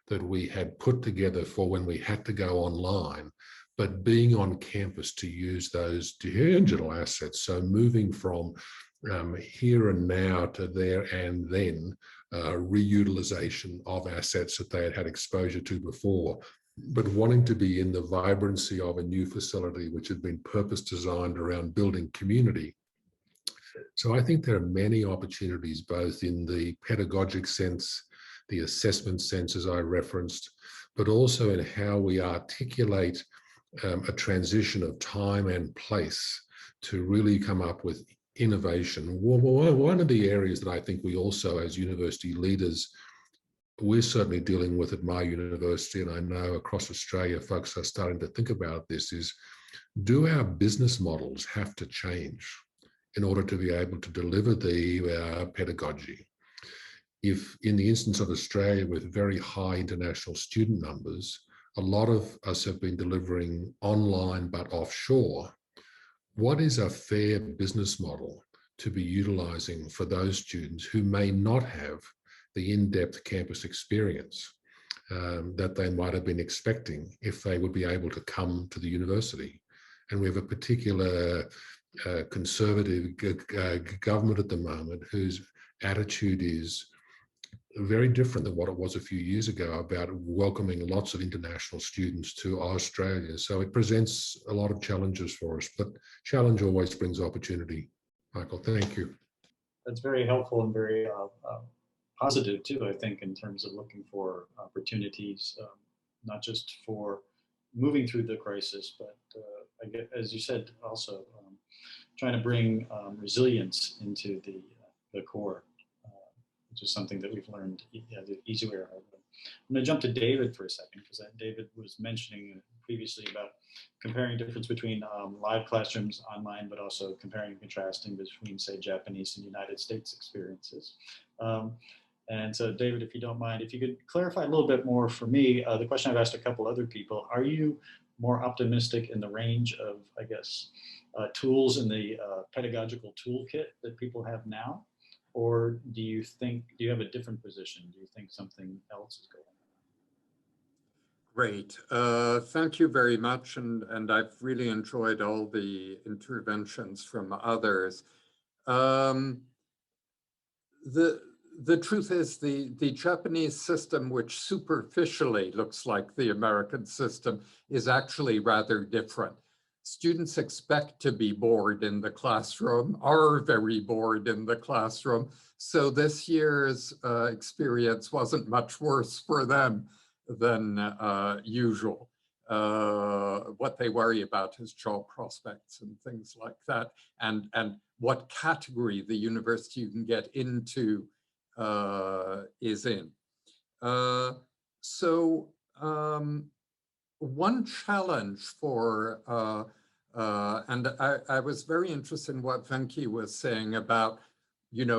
that we had put together for when we had to go online, but being on campus to use those digital assets. So moving from here and now to there and then, reutilization of assets that they had had exposure to before, but wanting to be in the vibrancy of a new facility which had been purpose designed around building community. So I think there are many opportunities, both in the pedagogic sense, the assessment sense, as I referenced, but also in how we articulate a transition of time and place to really come up with innovation. One of the areas that I think we also, as university leaders, we're certainly dealing with at my university, and I know across Australia, folks are starting to think about this, is do our business models have to change in order to be able to deliver the pedagogy? If in the instance of Australia with very high international student numbers, a lot of us have been delivering online but offshore, what is a fair business model to be utilising for those students who may not have the in-depth campus experience that they might have been expecting if they would be able to come to the university? And we have a particular conservative government at the moment whose attitude is very different than what it was a few years ago about welcoming lots of international students to Australia. So it presents a lot of challenges for us, but challenge always brings opportunity. Michael, thank you. That's very helpful and very positive too, I think, in terms of looking for opportunities, not just for moving through the crisis, but I get, as you said, also trying to bring resilience into the core, which is something that we've learned the easy way or hard way. I'm going to jump to David for a second, because David was mentioning previously about comparing difference between live classrooms online, but also comparing and contrasting between, say, Japanese and United States experiences. And so, David, if you don't mind, if you could clarify a little bit more for me, the question I've asked a couple other people, are you more optimistic in the range of, I guess, tools in the pedagogical toolkit that people have now? Or do you have a different position? Do you think something else is going on? Great. Thank you very much. And I've really enjoyed all the interventions from others. The truth is the Japanese system, which superficially looks like the American system, is actually rather different. Students expect to be bored in the classroom, are very bored in the classroom. So this year's experience wasn't much worse for them than usual. What they worry about is job prospects and things like that, and what category the university you can get into is in. One challenge for, and I was very interested in what Venky was saying about,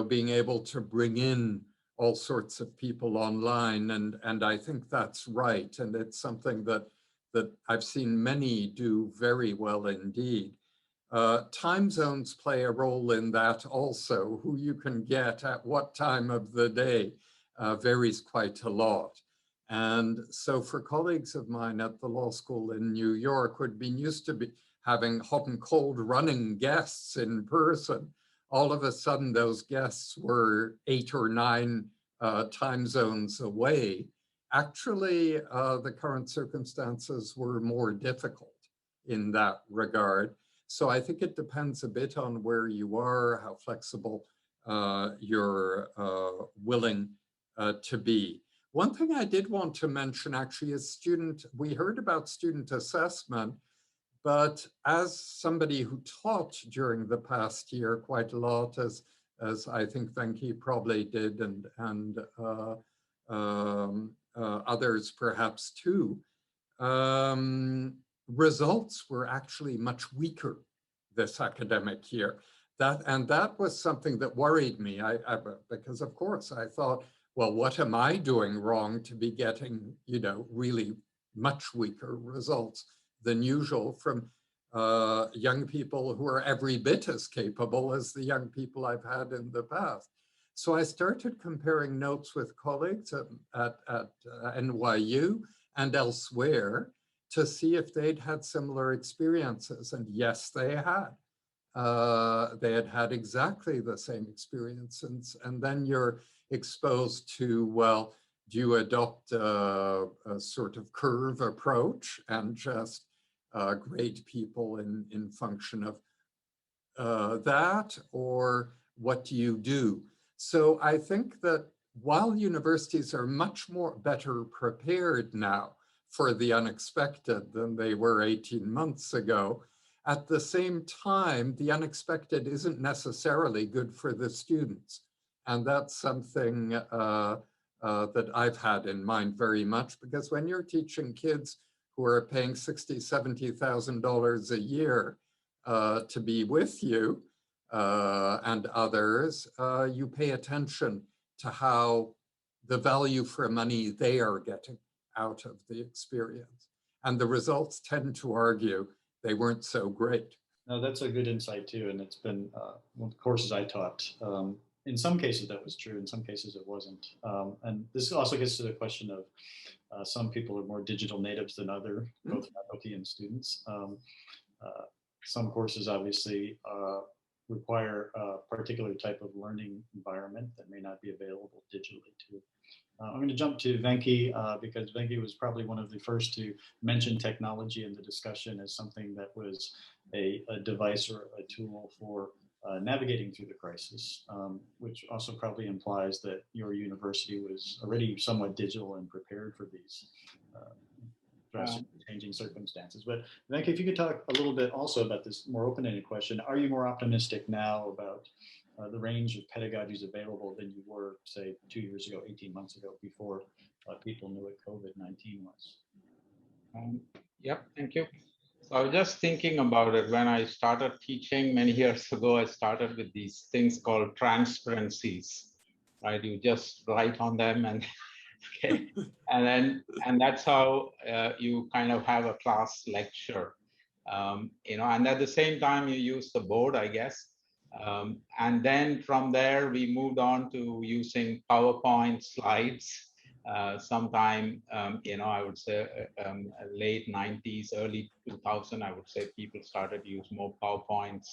being able to bring in all sorts of people online, and I think that's right, and it's something that I've seen many do very well indeed. Time zones play a role in that also. Who you can get at what time of the day varies quite a lot. And so for colleagues of mine at the law school in New York who'd been used to having hot and cold running guests in person, all of a sudden those guests were 8 or 9 time zones away. Actually, the current circumstances were more difficult in that regard. So I think it depends a bit on where you are, how flexible you're willing to be. One thing I did want to mention actually is we heard about student assessment, but as somebody who taught during the past year quite a lot, as I think Venky probably did, and others perhaps too, results were actually much weaker this academic year. That was something that worried me, because of course I thought, well, what am I doing wrong to be getting, really much weaker results than usual from young people who are every bit as capable as the young people I've had in the past. So I started comparing notes with colleagues at NYU and elsewhere to see if they'd had similar experiences. And yes, they had. They had had exactly the same experiences. And then you're exposed to, well, do you adopt a sort of curve approach and just grade people in function of that, or what do you do? So I think that while universities are much more better prepared now for the unexpected than they were 18 months ago, at the same time, the unexpected isn't necessarily good for the students. And that's something that I've had in mind very much, because when you're teaching kids who are paying $60,000, $70,000 a year to be with you and others, you pay attention to how the value for money they are getting out of the experience. And the results tend to argue they weren't so great. No, that's a good insight too. And it's been one of the courses I taught. In some cases that was true, in some cases it wasn't. And this also gets to the question of some people are more digital natives than other, both faculty and students. Some courses obviously require a particular type of learning environment that may not be available digitally too. I'm going to jump to Venki because Venki was probably one of the first to mention technology in the discussion as something that was a device or a tool for navigating through the crisis, which also probably implies that your university was already somewhat digital and prepared for these drastically changing circumstances. But Venki, if you could talk a little bit also about this more open-ended question, are you more optimistic now about the range of pedagogies available than you were, say, 2 years ago, 18 months ago, before people knew what COVID-19 was? Yep, thank you. So I was just thinking about it when I started teaching many years ago. I started with these things called transparencies, right? You just write on them and okay, and that's how you kind of have a class lecture, and at the same time you use the board, I guess. And then from there, we moved on to using PowerPoint slides. Sometime, I would say late 90s, early 2000, I would say people started to use more PowerPoint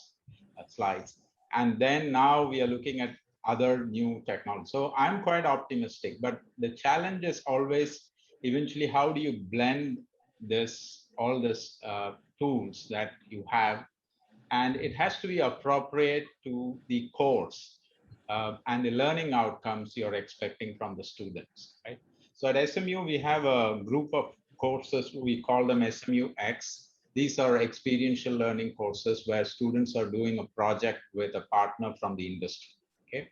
slides. And then now we are looking at other new technology. So I'm quite optimistic, but the challenge is always eventually how do you blend all this tools that you have, and it has to be appropriate to the course and the learning outcomes you're expecting from the students, right? So at SMU, we have a group of courses, we call them SMUX. These are experiential learning courses where students are doing a project with a partner from the industry, okay?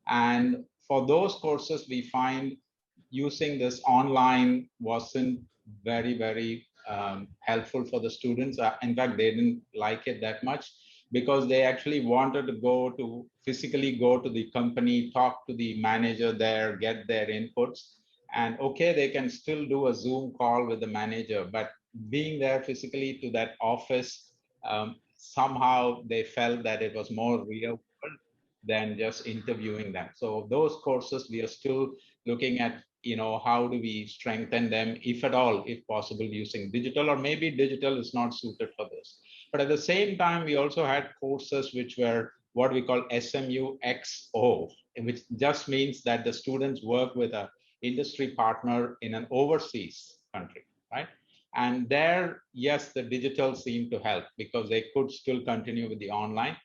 And for those courses, we find using this online wasn't very helpful for the students. In fact, they didn't like it that much because they actually wanted to physically go to the company, talk to the manager there, get their inputs. And okay, they can still do a Zoom call with the manager, but being there physically to that office somehow they felt that it was more real than just interviewing them. So those courses, we are still looking at, how do we strengthen them, if at all, if possible, using digital, or maybe digital is not suited for this. But at the same time, we also had courses which were what we call SMU XO, which just means that the students work with an industry partner in an overseas country, right? And there, yes, the digital seemed to help because they could still continue with the online.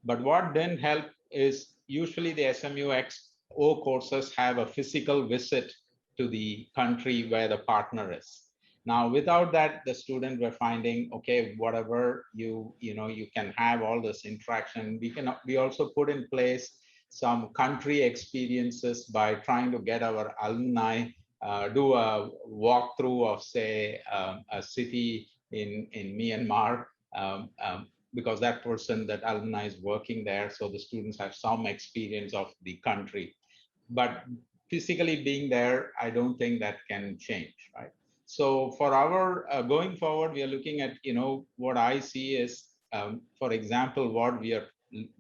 But what didn't help is usually the SMU XO courses have a physical visit to the country where the partner is. Now, without that, the students were finding, okay, whatever you can have all this interaction. We also put in place some country experiences by trying to get our alumni do a walkthrough of, say, a city in Myanmar, because that alumni is working there. So the students have some experience of the country. But physically being there, I don't think that can change, right? So for our going forward, we are looking at, what I see is, for example, what we are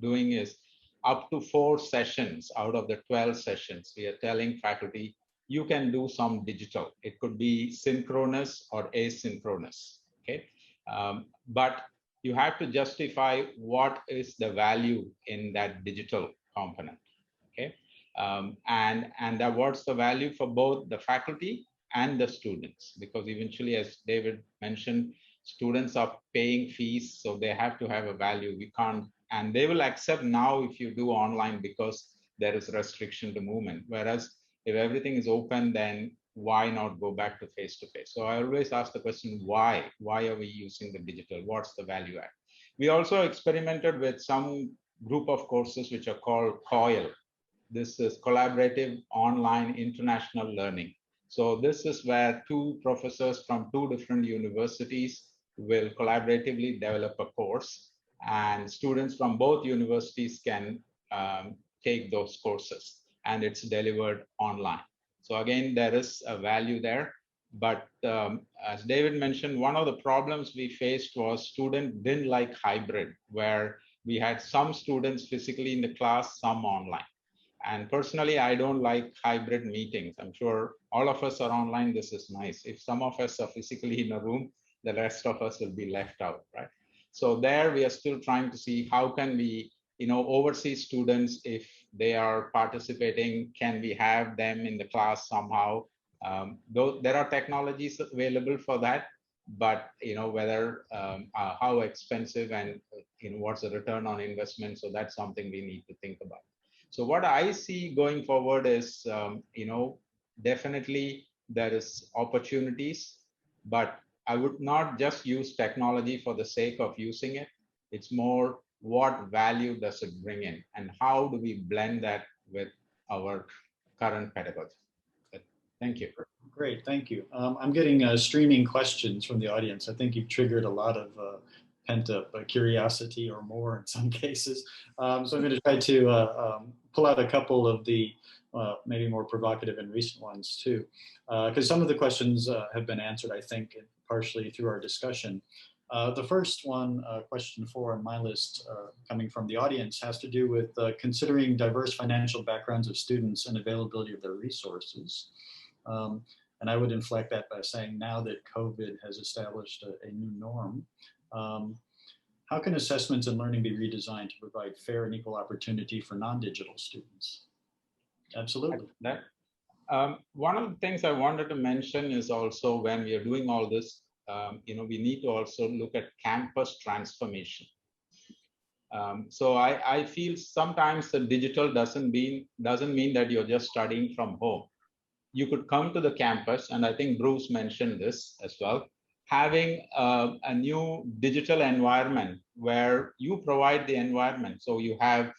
doing is up to 4 sessions out of the 12 sessions, we are telling faculty, you can do some digital. It could be synchronous or asynchronous, okay? But you have to justify what is the value in that digital component, okay? And what's the value for both the faculty and the students, because eventually, as David mentioned, students are paying fees, so they have to have a value. We can't, and they will accept now if you do online because there is restriction to movement. Whereas if everything is open, then why not go back to face-to-face? So I always ask the question, why? Why are we using the digital? What's the value add? We also experimented with some group of courses which are called COIL. This is Collaborative Online International Learning. So this is where 2 professors from 2 different universities will collaboratively develop a course, and students from both universities can take those courses, and it's delivered online. So again, there is a value there. But as David mentioned, one of the problems we faced was students didn't like hybrid, where we had some students physically in the class, some online. And personally, I don't like hybrid meetings. I'm sure all of us are online. This is nice. If some of us are physically in a room, the rest of us will be left out, right? So there we are still trying to see how can we, overseas students, if they are participating, can we have them in the class somehow? Though there are technologies available for that, but whether how expensive and what's the return on investment. So that's something we need to think about. So what I see going forward is, definitely there is opportunities, but I would not just use technology for the sake of using it. It's more what value does it bring in, and how do we blend that with our current pedagogy. Thank you. Great, thank you. I'm getting streaming questions from the audience. I think you've triggered a lot of pent-up curiosity, or more in some cases. So I'm going to try to pull out a couple of the maybe more provocative and recent ones too, because some of the questions have been answered, I think, partially through our discussion. The first one, question 4 on my list, coming from the audience, has to do with considering diverse financial backgrounds of students and availability of their resources. And I would inflect that by saying, now that COVID has established a new norm, how can assessments and learning be redesigned to provide fair and equal opportunity for non-digital students? Absolutely. One of the things I wanted to mention is also, when we are doing all this, we need to also look at campus transformation. So I feel sometimes the digital doesn't mean that you're just studying from home. You could come to the campus, and I think Bruce mentioned this as well, having a new digital environment where you provide the environment. So you have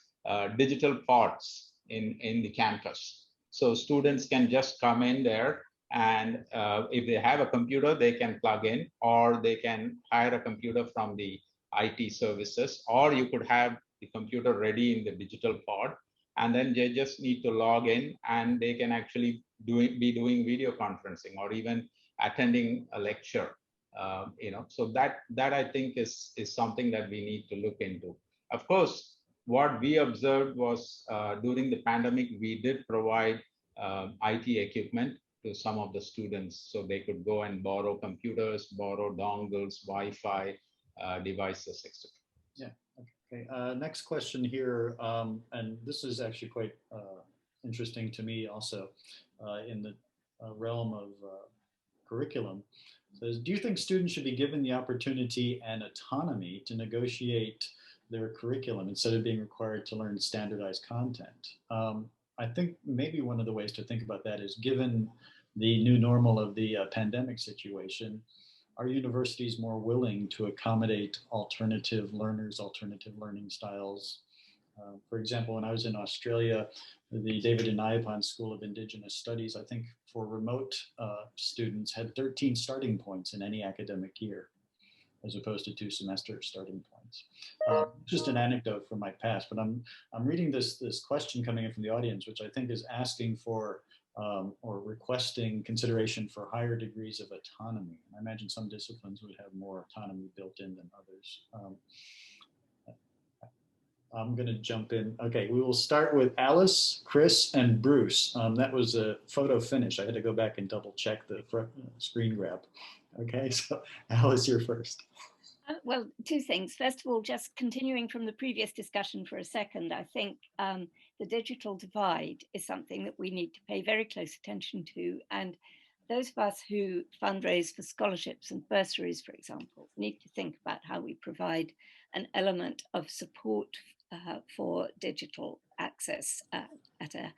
digital pods in the campus. So students can just come in there, and if they have a computer, they can plug in, or they can hire a computer from the IT services, or you could have the computer ready in the digital pod, and then they just need to log in, and they can actually be doing video conferencing, or even attending a lecture. So that I think is something that we need to look into. Of course, what we observed was during the pandemic, we did provide IT equipment to some of the students, so they could go and borrow computers, borrow dongles, Wi-Fi devices, etc. Yeah. Okay. Next question here, and this is actually quite interesting to me also in the realm of curriculum. It says, do you think students should be given the opportunity and autonomy to negotiate their curriculum instead of being required to learn standardized content? I think maybe one of the ways to think about that is, given the new normal of the pandemic situation, are universities more willing to accommodate alternative learners, alternative learning styles? For example, when I was in Australia, the David Inayappan School of Indigenous Studies, I think for remote students, had 13 starting points in any academic year, as opposed to 2 semester starting points. Just an anecdote from my past, but I'm reading this question coming in from the audience, which I think is asking for or requesting consideration for higher degrees of autonomy. I imagine some disciplines would have more autonomy built in than others. I'm going to jump in. Okay, we will start with Alice, Chris, and Bruce. That was a photo finish. I had to go back and double check the screen grab. Okay, so Alice, you're first. Well, 2 things. First of all, just continuing from the previous discussion for a second, I think the digital divide is something that we need to pay very close attention to. And those of us who fundraise for scholarships and bursaries, for example, need to think about how we provide an element of support for digital access at a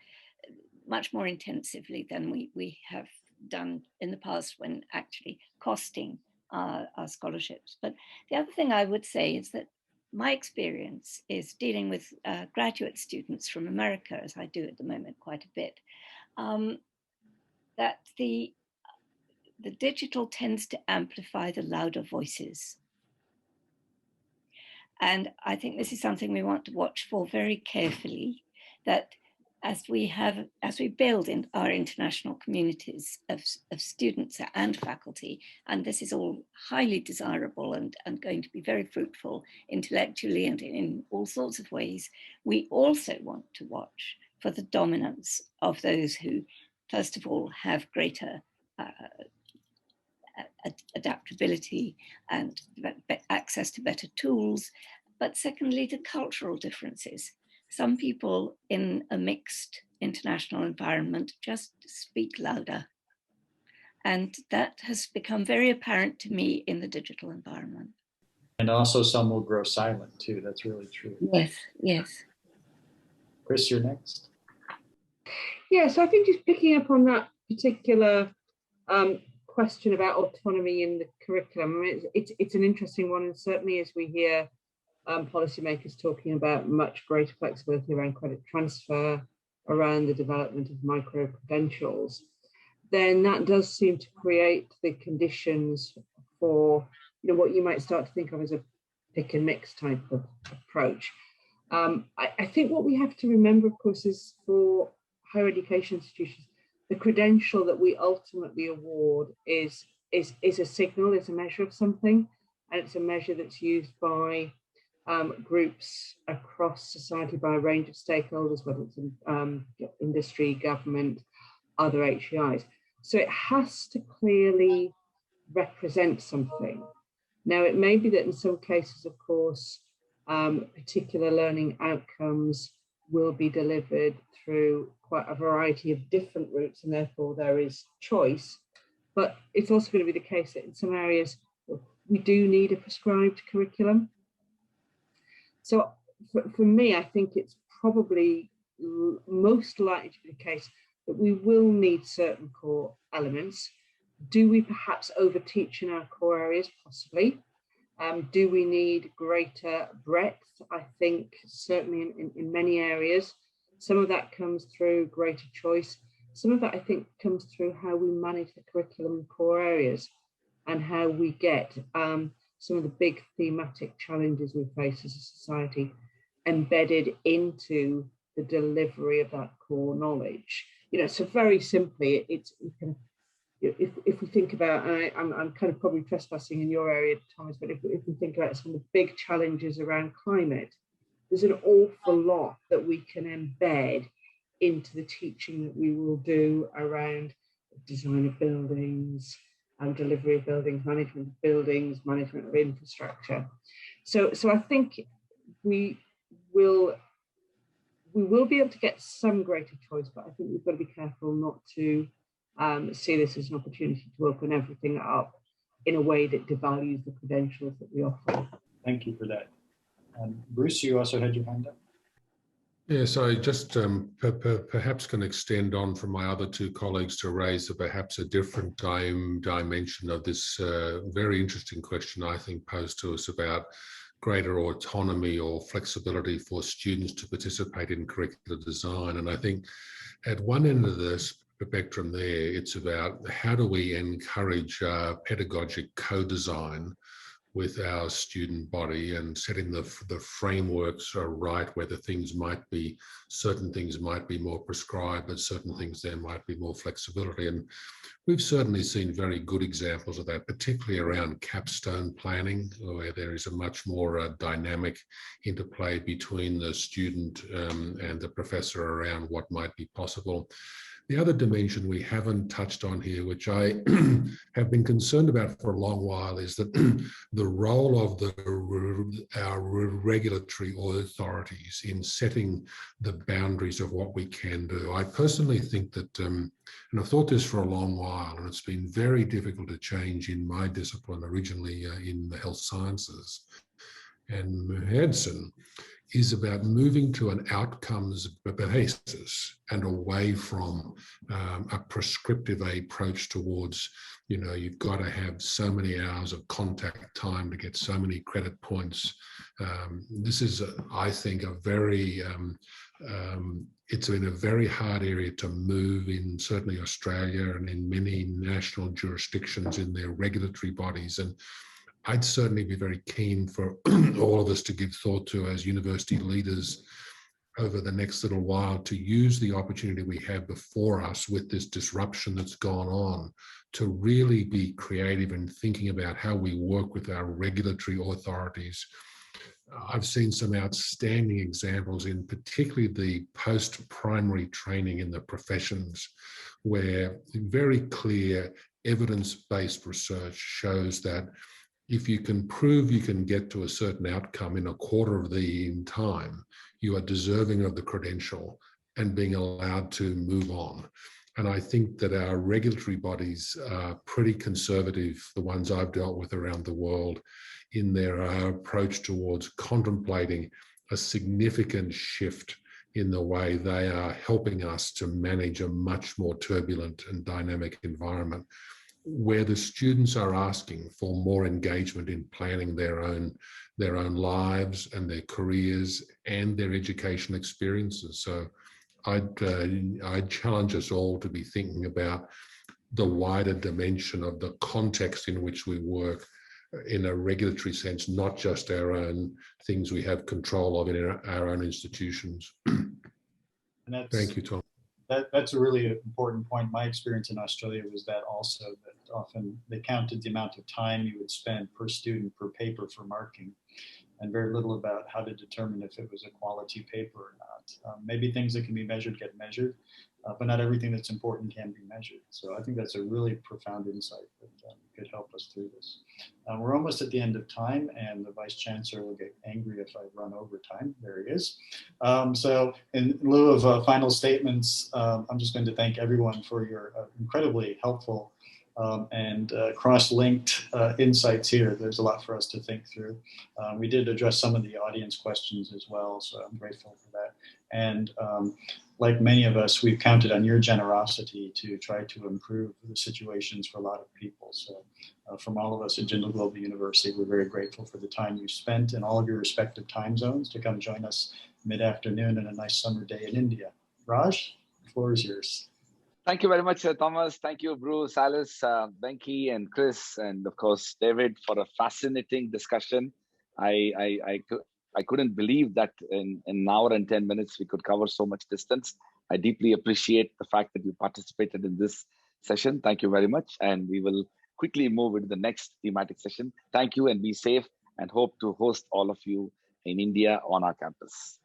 much more intensively than we have done in the past, when actually costing our scholarships. But the other thing I would say is that my experience is dealing with graduate students from America, as I do at the moment quite a bit, that the digital tends to amplify the louder voices. And I think this is something we want to watch for very carefully, that as we build in our international communities of students and faculty, and this is all highly desirable and going to be very fruitful intellectually and in all sorts of ways, we also want to watch for the dominance of those who, first of all, have greater adaptability and access to better tools, but secondly, the cultural differences. Some people in a mixed international environment just speak louder. And that has become very apparent to me in the digital environment. And also some will grow silent too. That's really true. Yes, yes. Chris, you're next. Yeah, so I think just picking up on that particular question about autonomy in the curriculum, I mean, it's an interesting one, and certainly as we hear policymakers talking about much greater flexibility around credit transfer, around the development of micro-credentials, then that does seem to create the conditions for what you might start to think of as a pick and mix type of approach. I think what we have to remember, of course, is for higher education institutions, the credential that we ultimately award is a signal, is a measure of something, and it's a measure that's used by groups across society, by a range of stakeholders, whether it's industry, government, other HEIs. So it has to clearly represent something. Now, it may be that in some cases, of course, particular learning outcomes will be delivered through quite a variety of different routes, and therefore there is choice. But it's also going to be the case that in some areas we do need a prescribed curriculum. So for me, I think it's probably most likely to be the case that we will need certain core elements. Do we perhaps overteach in our core areas? Possibly. Do we need greater breadth? I think certainly in many areas. Some of that comes through greater choice. Some of that, I think, comes through how we manage the curriculum in core areas and how we get some of the big thematic challenges we face as a society embedded into the delivery of that core knowledge. So very simply, it's if we think about, and I'm kind of probably trespassing in your area, Thomas, but if we think about some of the big challenges around climate, there's an awful lot that we can embed into the teaching that we will do around design of buildings and delivery of buildings, management of infrastructure. So I think we will be able to get some greater choice, but I think we've got to be careful not to see this as an opportunity to open everything up in a way that devalues the credentials that we offer. Thank you for that. Bruce, you also had your hand up. Yes, I just perhaps can extend on from my other two colleagues to raise perhaps a different dimension of this very interesting question, I think, posed to us about greater autonomy or flexibility for students to participate in curricular design. And I think at one end of the spectrum there, it's about how do we encourage pedagogic co-design with our student body and setting the frameworks are right, whether certain things might be more prescribed, but certain things there might be more flexibility. And we've certainly seen very good examples of that, particularly around capstone planning, where there is a much more dynamic interplay between the student and the professor around what might be possible. The other dimension we haven't touched on here, which I have been concerned about for a long while, is that the role of our regulatory authorities in setting the boundaries of what we can do. I personally think that, and I've thought this for a long while, and it's been very difficult to change in my discipline, originally in the health sciences and medicine, is about moving to an outcomes basis and away from a prescriptive approach towards, you've got to have so many hours of contact time to get so many credit points. This is, I think, it's been a very hard area to move in, certainly Australia and in many national jurisdictions in their regulatory bodies. And I'd certainly be very keen for all of us to give thought to, as university leaders over the next little while, to use the opportunity we have before us with this disruption that's gone on to really be creative in thinking about how we work with our regulatory authorities. I've seen some outstanding examples in particularly the post-primary training in the professions, where very clear evidence-based research shows that if you can prove you can get to a certain outcome in a quarter of the time, you are deserving of the credential and being allowed to move on. And I think that our regulatory bodies are pretty conservative, the ones I've dealt with around the world, in their approach towards contemplating a significant shift in the way they are helping us to manage a much more turbulent and dynamic environment, where the students are asking for more engagement in planning their own lives and their careers and their education experiences. So I'd challenge us all to be thinking about the wider dimension of the context in which we work in a regulatory sense, not just our own things we have control of in our own institutions. Thank you, Tom. That's a really important point. My experience in Australia was that also, that often they counted the amount of time you would spend per student per paper for marking, and very little about how to determine if it was a quality paper or not. Maybe things that can be measured get measured, but not everything that's important can be measured. So I think that's a really profound insight that could help us through this. We're almost at the end of time, and the Vice Chancellor will get angry if I run over time. There he is. So in lieu of final statements, I'm just going to thank everyone for your incredibly helpful and cross-linked insights here. There's a lot for us to think through. We did address some of the audience questions as well, so I'm grateful for that. And like many of us, we've counted on your generosity to try to improve the situations for a lot of people. So from all of us at Jindal Global University, we're very grateful for the time you spent in all of your respective time zones to come join us mid-afternoon on a nice summer day in India. Raj, the floor is yours. Thank you very much, Thomas. Thank you, Bruce, Alice, Venky, and Chris, and of course, David, for a fascinating discussion. I couldn't believe that in an hour and 10 minutes, we could cover so much distance. I deeply appreciate the fact that you participated in this session. Thank you very much. And we will quickly move into the next thematic session. Thank you and be safe, and hope to host all of you in India on our campus.